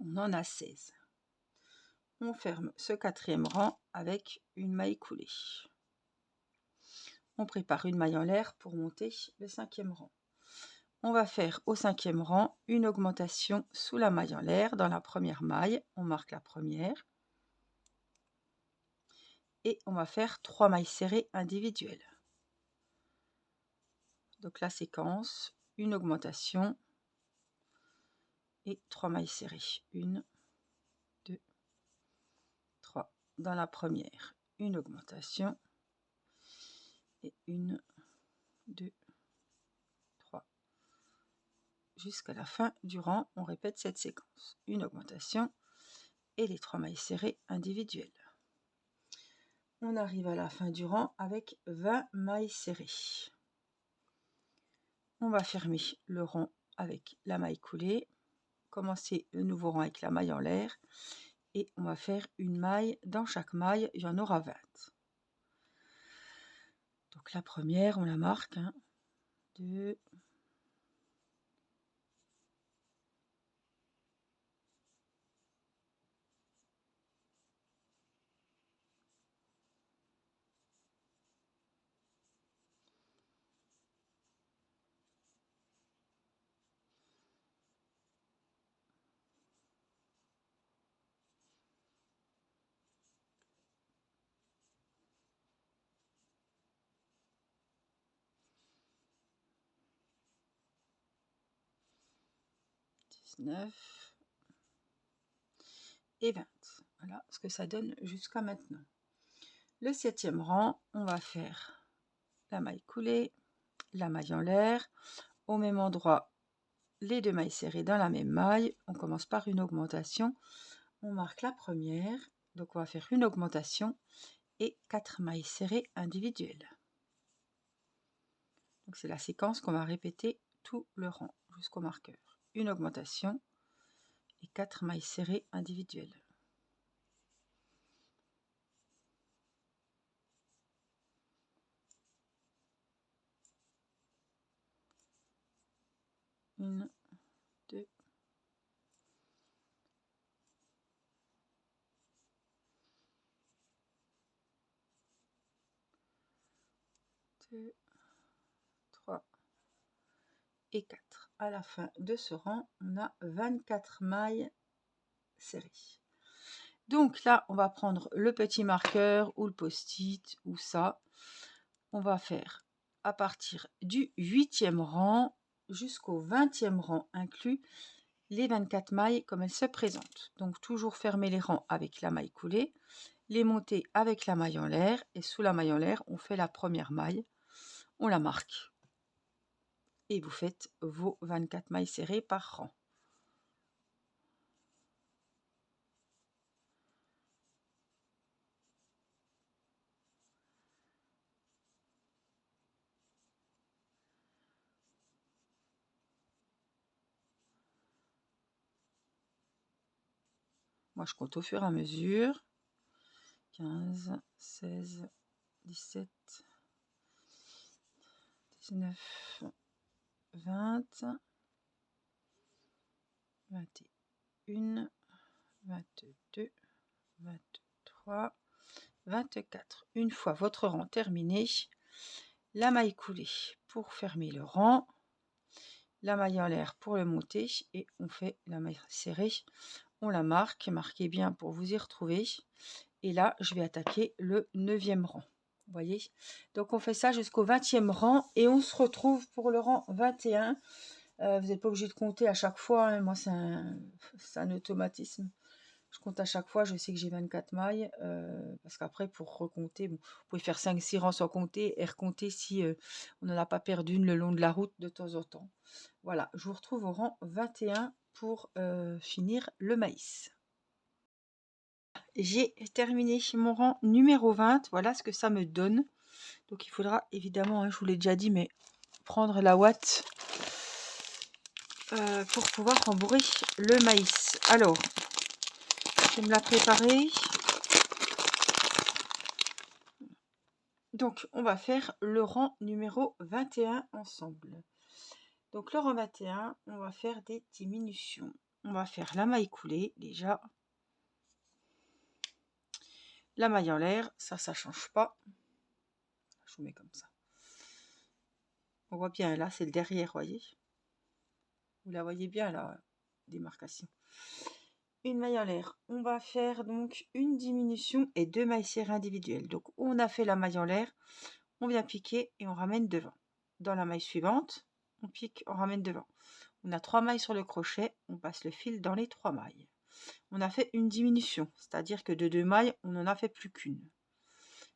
A: on en a 16. On ferme ce quatrième rang avec une maille coulée. On prépare une maille en l'air pour monter le cinquième rang. On va faire au cinquième rang une augmentation sous la maille en l'air. Dans la première maille, on marque la première. Et on va faire 3 mailles serrées individuelles. Donc la séquence, une augmentation et 3 mailles serrées. 1, 2, 3. Dans la première, une augmentation et 1, 2, 3. Jusqu'à la fin du rang, on répète cette séquence. Une augmentation et les 3 mailles serrées individuelles. On arrive à la fin du rang avec 20 mailles serrées. On va fermer le rang avec la maille coulée, commencer le nouveau rang avec la maille en l'air et on va faire une maille dans chaque maille, il y en aura 20. Donc la première, on la marque, 1, 2, 3, 19 et 20. Voilà ce que ça donne jusqu'à maintenant. Le 7e rang, on va faire la maille coulée, la maille en l'air, au même endroit, les 2 mailles serrées dans la même maille. On commence par une augmentation, on marque la première, donc on va faire une augmentation et 4 mailles serrées individuelles. Donc c'est la séquence qu'on va répéter tout le rang jusqu'au marqueur. Une augmentation et 4 mailles serrées individuelles. Une, deux, deux, 3 et 4. À la fin de ce rang, on a 24 mailles serrées. Donc là, on va prendre le petit marqueur ou le post-it ou ça. On va faire à partir du 8e rang jusqu'au 20e rang inclus les 24 mailles comme elles se présentent. Donc toujours fermer les rangs avec la maille coulée, les monter avec la maille en l'air et sous la maille en l'air, on fait la première maille, on la marque. Et vous faites vos 24 mailles serrées par rang. Moi, je compte au fur et à mesure. 15, 16, 17, 19, 20, 21, 22, 23, 24. Une fois votre rang terminé, la maille coulée pour fermer le rang, la maille en l'air pour le monter et on fait la maille serrée. On la marque, marquez bien pour vous y retrouver. Et là, je vais attaquer le 9e rang. Vous voyez? Donc, on fait ça jusqu'au 20e rang et on se retrouve pour le rang 21. Vous n'êtes pas obligé de compter à chaque fois. Hein. Moi, c'est un automatisme. Je compte à chaque fois. Je sais que j'ai 24 mailles. Parce qu'après, pour recompter, bon, vous pouvez faire 5-6 rangs sans compter et recompter si on n'en a pas perdu une le long de la route de temps en temps. Voilà, je vous retrouve au rang 21 pour finir le maïs. J'ai terminé mon rang numéro 20. Voilà ce que ça me donne. Donc il faudra évidemment, hein, je vous l'ai déjà dit, mais prendre la ouate pour pouvoir rembourrer le maïs. Alors, je vais me la préparer. Donc on va faire le rang numéro 21 ensemble. Donc le rang 21, on va faire des diminutions. On va faire la maille coulée déjà. La maille en l'air, ça change pas. Je vous mets comme ça. On voit bien là, c'est le derrière, voyez. Vous la voyez bien la démarcation. Une maille en l'air. On va faire donc une diminution et 2 mailles serrées individuelles. Donc on a fait la maille en l'air, on vient piquer et on ramène devant. Dans la maille suivante, on pique, on ramène devant. On a 3 mailles sur le crochet, on passe le fil dans les 3 mailles. On a fait une diminution, c'est-à-dire que de 2 mailles, on n'en a fait plus qu'une.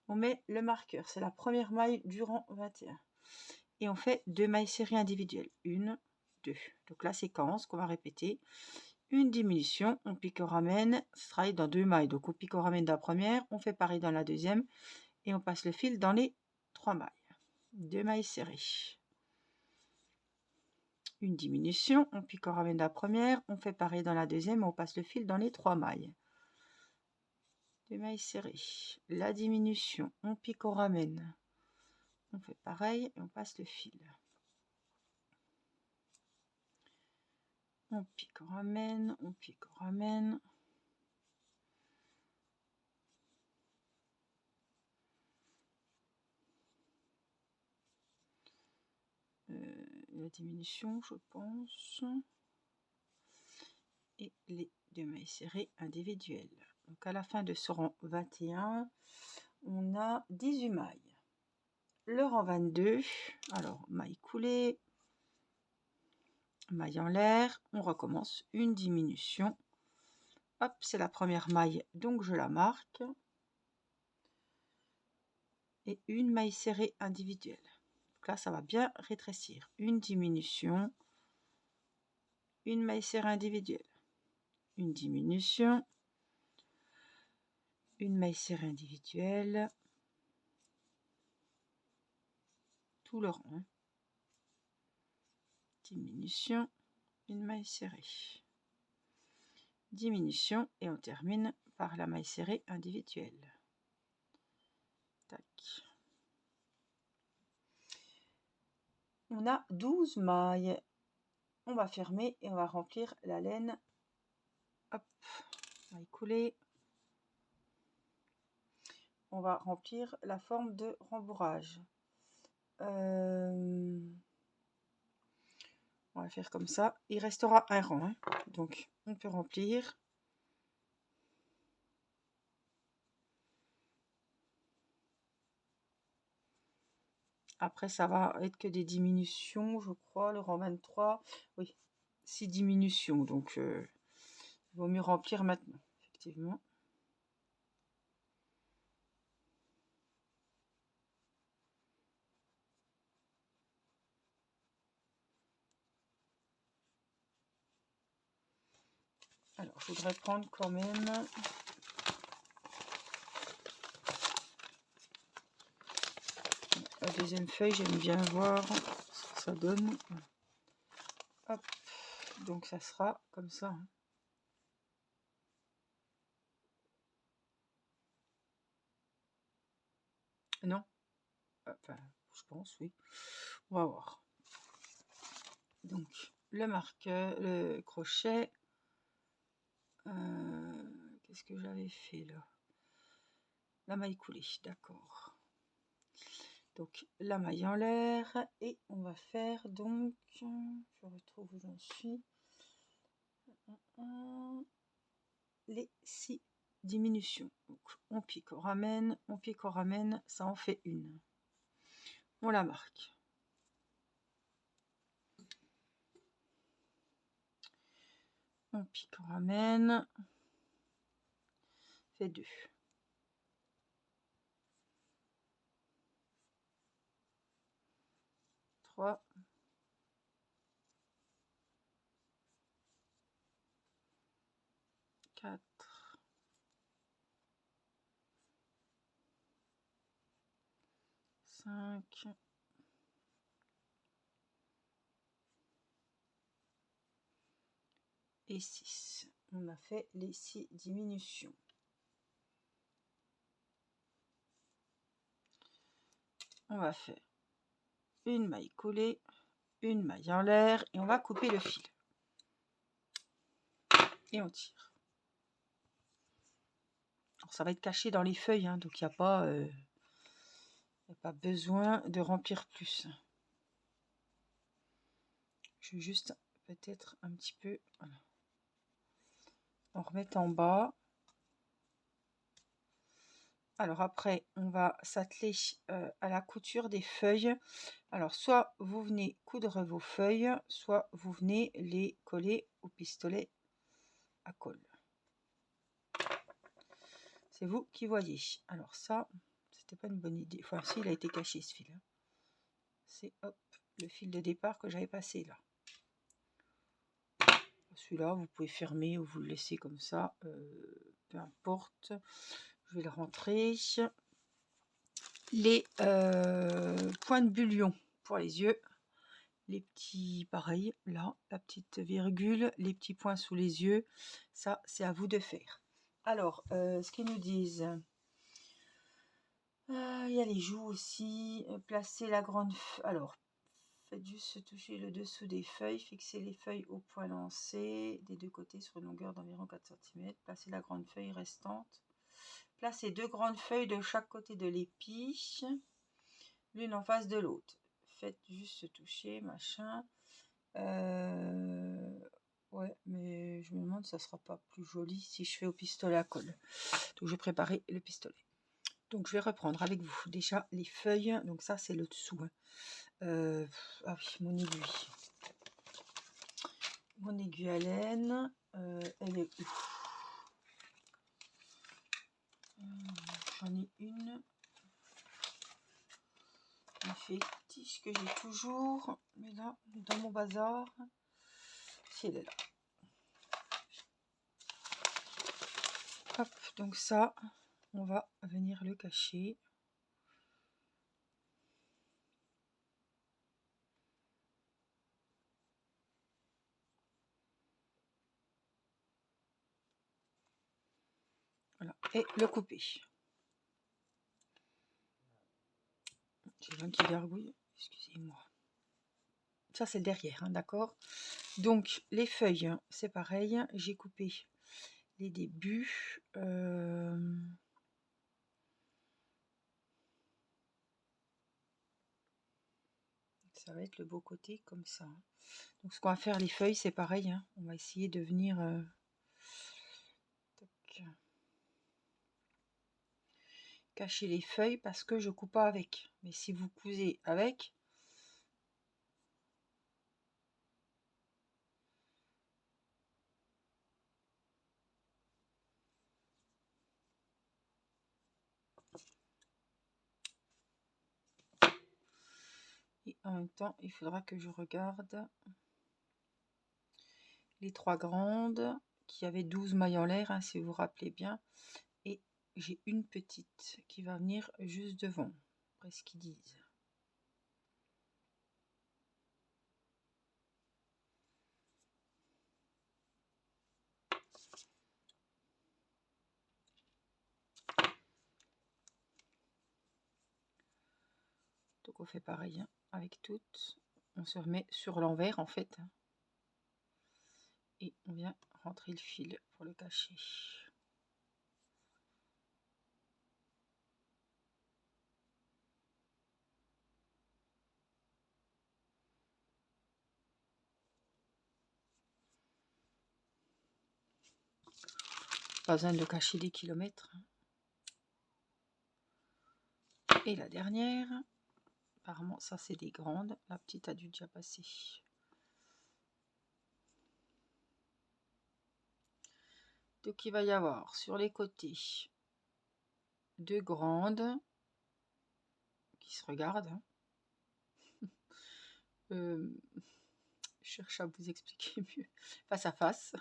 A: On met le marqueur, c'est la première maille du rang 21. Et on fait 2 mailles serrées individuelles. 1, 2. Donc la séquence qu'on va répéter. Une diminution, on pique, on ramène, ça travaille dans 2 mailles. Donc on pique, on ramène dans la première, on fait pareil dans la deuxième et on passe le fil dans les 3 mailles. 2 mailles serrées. Une diminution, on pique, on ramène dans la première, on fait pareil dans la deuxième, on passe le fil dans les 3 mailles. 2 mailles serrées. La diminution, on pique, on ramène, on fait pareil et on passe le fil. On pique, on ramène, on pique, on ramène. La diminution, je pense. Et les 2 mailles serrées individuelles. Donc à la fin de ce rang 21, on a 18 mailles. Le rang 22, alors maille coulée, maille en l'air, on recommence une diminution. Hop, c'est la première maille, donc je la marque. Et une maille serrée individuelle. Donc là, ça va bien rétrécir. Une diminution, une maille serrée individuelle, une diminution, une maille serrée individuelle, tout le rond. Diminution, une maille serrée, diminution, et on termine par la maille serrée individuelle. Tac. On a 12 mailles. On va fermer et on va remplir la laine. Hop, maille coulée. On va remplir la forme de rembourrage. On va faire comme ça. Il restera un rang, hein. Donc on peut remplir. Après, ça va être que des diminutions, je crois, le rang 23. Oui, 6 diminutions. Donc, il vaut mieux remplir maintenant, effectivement. Alors, je voudrais prendre quand même... La deuxième feuille, j'aime bien voir ce que ça donne. Hop, donc ça sera comme ça. Non, enfin, je pense, oui. On va voir. Donc, le marqueur, le crochet. Qu'est-ce que j'avais fait là? La maille coulée, d'accord. Donc, la maille en l'air. Et on va faire donc... Je retrouve où j'en suis. Les 6 diminutions. Donc, on pique, on ramène, ça en fait une. On la marque. On pique, on ramène, fait 2. 3. 4. 5. Et 6. On a fait les 6 diminutions. On va faire une maille collée, une maille en l'air et on va couper le fil. Et on tire. Alors, ça va être caché dans les feuilles, hein, donc il n'y a pas besoin de remplir plus. Je vais juste peut-être un petit peu... Voilà. On remet en bas. Alors après, on va s'atteler à la couture des feuilles. Alors, soit vous venez coudre vos feuilles, soit vous venez les coller au pistolet à colle. C'est vous qui voyez. Alors ça, c'était pas une bonne idée. Enfin, si, il a été caché ce fil. C'est hop, le fil de départ que j'avais passé là. Celui-là, vous pouvez fermer ou vous le laisser comme ça. Peu importe. Je vais le rentrer. Les points de bullion pour les yeux. Les petits, pareil, là, la petite virgule, les petits points sous les yeux, ça, c'est à vous de faire. Alors, ce qu'ils nous disent, il y a les joues aussi, placer la grande... Alors, faites juste toucher le dessous des feuilles, fixer les feuilles au point lancé, des deux côtés sur une longueur d'environ 4 cm, placer la grande feuille restante, placer 2 grandes feuilles de chaque côté de l'épi, l'une en face de l'autre. Faites juste toucher, machin... ouais, mais je me demande si ça sera pas plus joli si je fais au pistolet à colle. Donc je vais préparer le pistolet. Donc je vais reprendre avec vous déjà les feuilles. Donc ça c'est le dessous. Hein. Ah oui, mon aiguille. Mon aiguille à laine, elle est où? J'en ai une fétiche que j'ai toujours, mais là, dans mon bazar, si elle est là. Hop, donc ça, on va venir le cacher. Voilà, et le couper. J'ai l'un qui gargouille, excusez-moi. Ça, c'est le derrière, hein, d'accord? Donc, les feuilles, hein, c'est pareil. J'ai coupé les débuts. Ça va être le beau côté comme ça. Donc, ce qu'on va faire, les feuilles, c'est pareil. Hein. On va essayer de venir... cacher les feuilles parce que je coupe pas avec. Mais si vous cousez avec... Et en même temps, il faudra que je regarde les 3 grandes qui avaient 12 mailles en l'air, hein, si vous vous rappelez bien. Et j'ai une petite qui va venir juste devant, après ce qu'ils disent. Donc on fait pareil hein, avec toutes. On se remet sur l'envers en fait. Et on vient rentrer le fil pour le cacher. Pas besoin de le cacher des kilomètres. Et la dernière, apparemment ça c'est des grandes. La petite a dû déjà passer. Donc il va y avoir sur les côtés 2 grandes qui se regardent. Hein. Je cherche à vous expliquer mieux. Face à face.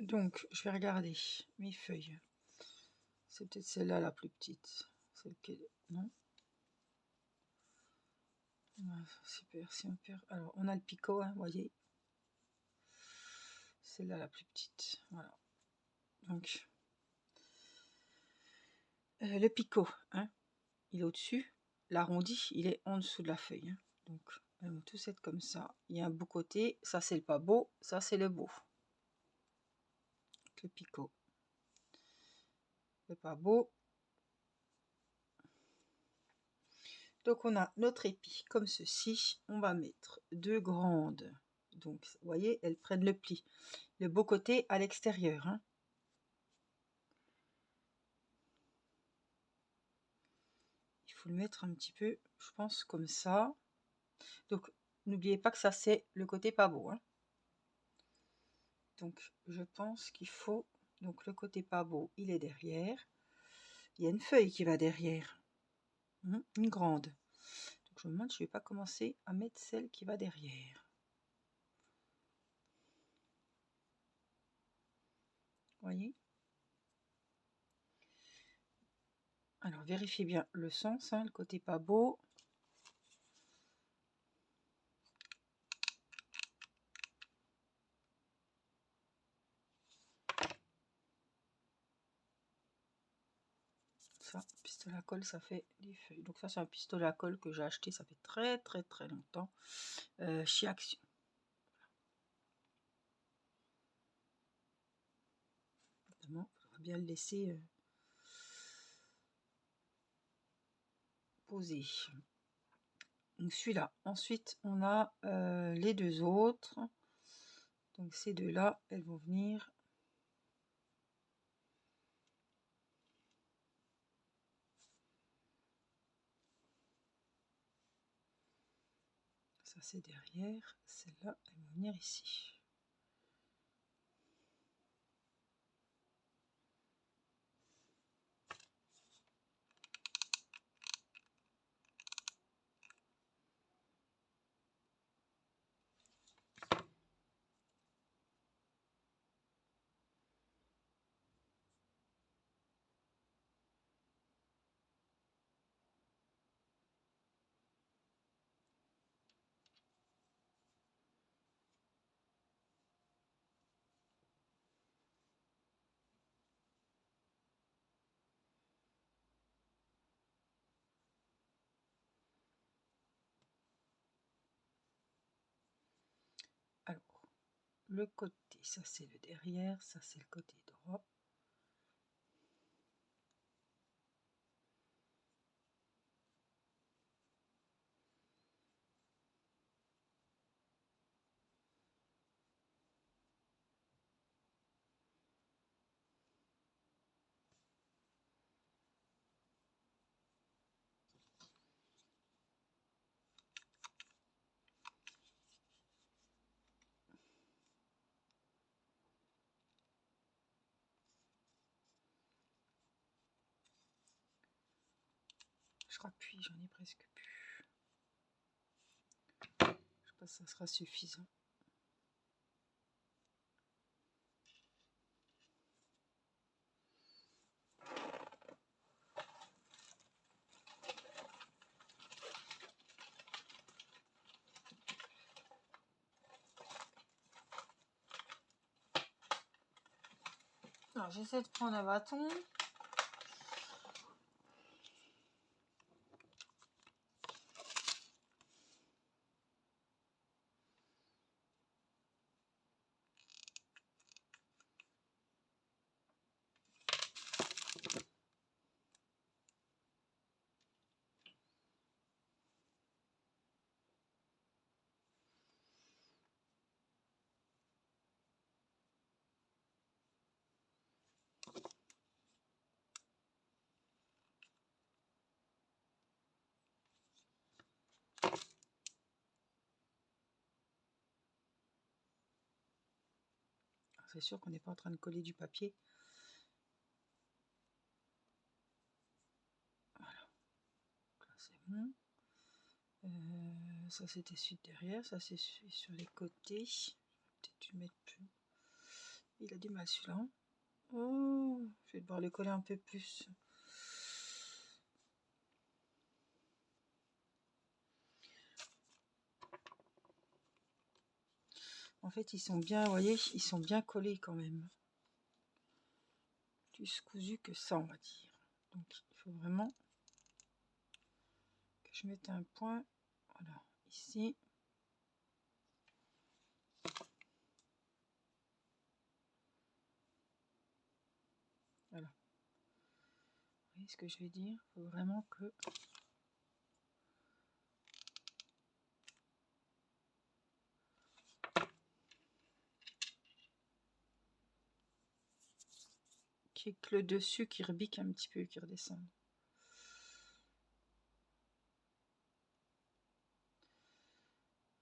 A: Donc je vais regarder mes feuilles. C'est peut-être celle-là la plus petite. Celle qui est... Non. Super, si on perd. Alors, on a le picot, hein, voyez. Celle-là la plus petite. Voilà. Donc, le picot, hein, il est au-dessus. L'arrondi, il est en dessous de la feuille. Hein. Donc, elles vont tous être comme ça. Il y a un beau côté. Ça, c'est le pas beau. Ça, c'est le beau. Le picot. Le pas beau. Donc, on a notre épi comme ceci. On va mettre 2 grandes. Donc, vous voyez, elles prennent le pli. Le beau côté à l'extérieur. Hein. Il faut le mettre un petit peu, je pense, comme ça. Donc, n'oubliez pas que ça, c'est le côté pas beau. Hein. Donc, je pense qu'il faut... Donc, le côté pas beau, il est derrière. Il y a une feuille qui va derrière. Une grande. Donc, je me demande si je ne vais pas commencer à mettre celle qui va derrière. Vous voyez? Alors, vérifiez bien le sens, hein, le côté pas beau. Ça, pistolet à colle, ça fait des feuilles. Donc ça, c'est un pistolet à colle que j'ai acheté, ça fait très très très longtemps, chez Action. Évidemment, il faudra bien le laisser poser. Donc celui-là. Ensuite, on a les 2 autres. Donc ces 2-là, elles vont venir Ça c'est derrière, celle-là elle va venir ici. Alors, le côté, ça c'est le derrière, ça c'est le côté droit. Je rappuie, j'en ai presque plus. Je pense que ça sera suffisant. Alors j'essaie de prendre un bâton. C'est sûr qu'on n'est pas en train de coller du papier. Voilà. Là c'est bon. Ça c'était celui de derrière, ça c'est celui sur les côtés. Peut-être dû mettre plus. Il a du mal celui-là. Oh, je vais devoir le coller un peu plus. En fait, ils sont bien, vous voyez, ils sont bien collés quand même. Plus cousu que ça, on va dire. Donc, il faut vraiment que je mette un point. Voilà, ici. Voilà. Vous voyez ce que je vais dire? Il faut vraiment que... qu'il y ait que le dessus qui rebique un petit peu, qui redescende.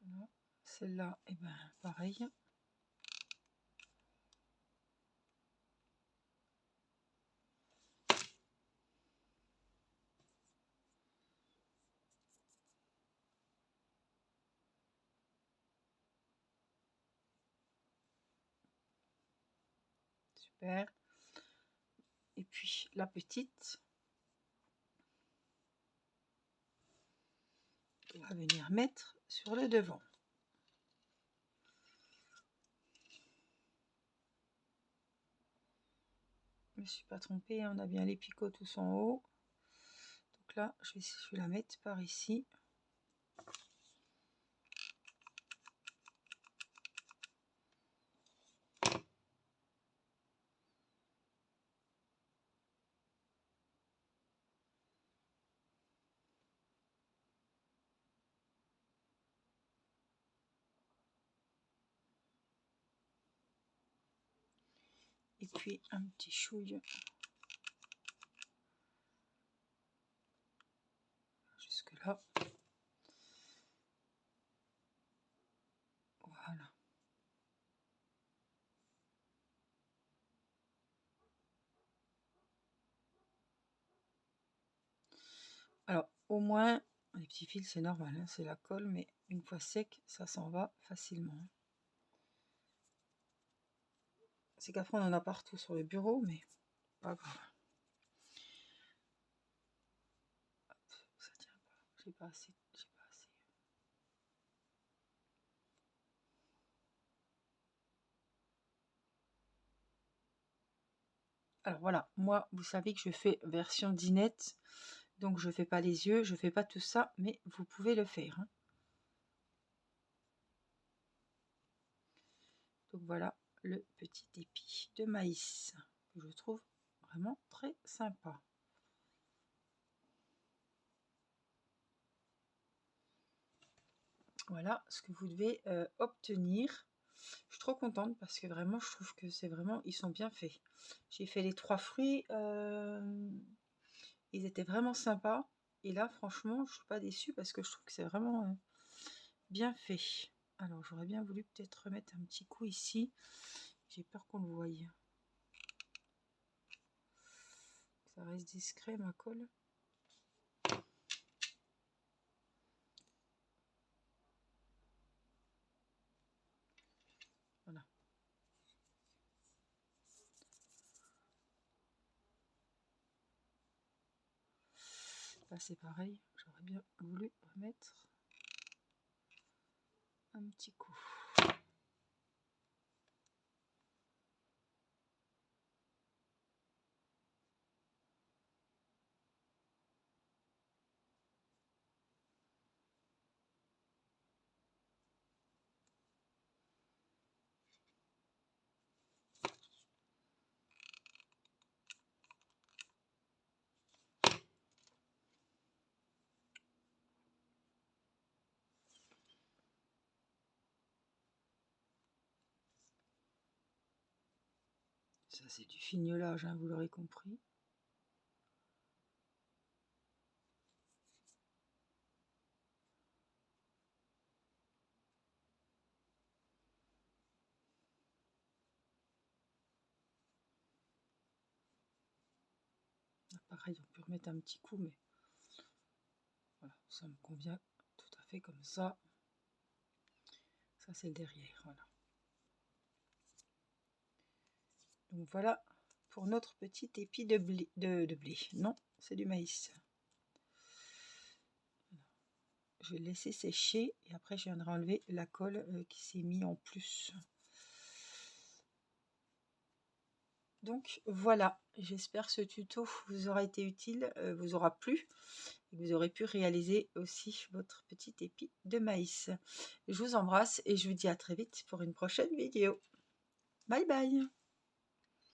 A: Voilà. Celle-là, et ben pareil. Super. Et puis la petite, on va venir mettre sur le devant. Je ne me suis pas trompée, on a bien les picots tous en haut. Donc là, je vais la mettre par ici. Et puis un petit chouille jusque là. Alors, au moins, les petits fils, c'est normal, hein, c'est la colle, mais une fois sec, ça s'en va facilement. C'est qu'après, on en a partout sur le bureau, mais pas grave. Hop, ça tient pas, j'ai pas assez. Alors voilà, moi, vous savez que je fais version dinette, donc je fais pas les yeux, je fais pas tout ça, mais vous pouvez le faire, hein. Donc voilà le petit épi de maïs que je trouve vraiment très sympa. Voilà ce que vous devez obtenir. Je suis trop contente parce que vraiment je trouve que c'est vraiment, ils sont bien faits. J'ai fait les 3 fruits, ils étaient vraiment sympas. Et là franchement je suis pas déçue parce que je trouve que c'est vraiment bien fait. Alors j'aurais bien voulu peut-être remettre un petit coup ici. J'ai peur qu'on le voie. Ça reste discret ma colle. Voilà. Là c'est pareil, j'aurais bien voulu remettre un petit coup. Ça c'est du fignolage, hein, vous l'aurez compris. Pareil, on peut remettre un petit coup, mais voilà, ça me convient tout à fait comme ça. Ça c'est le derrière, voilà. Donc voilà pour notre petit épi de blé, de blé. Non, c'est du maïs. Je vais le laisser sécher et après je viendrai enlever la colle qui s'est mise en plus. Donc voilà, j'espère que ce tuto vous aura été utile, vous aura plu et vous aurez pu réaliser aussi votre petit épi de maïs. Je vous embrasse et je vous dis à très vite pour une prochaine vidéo. Bye bye.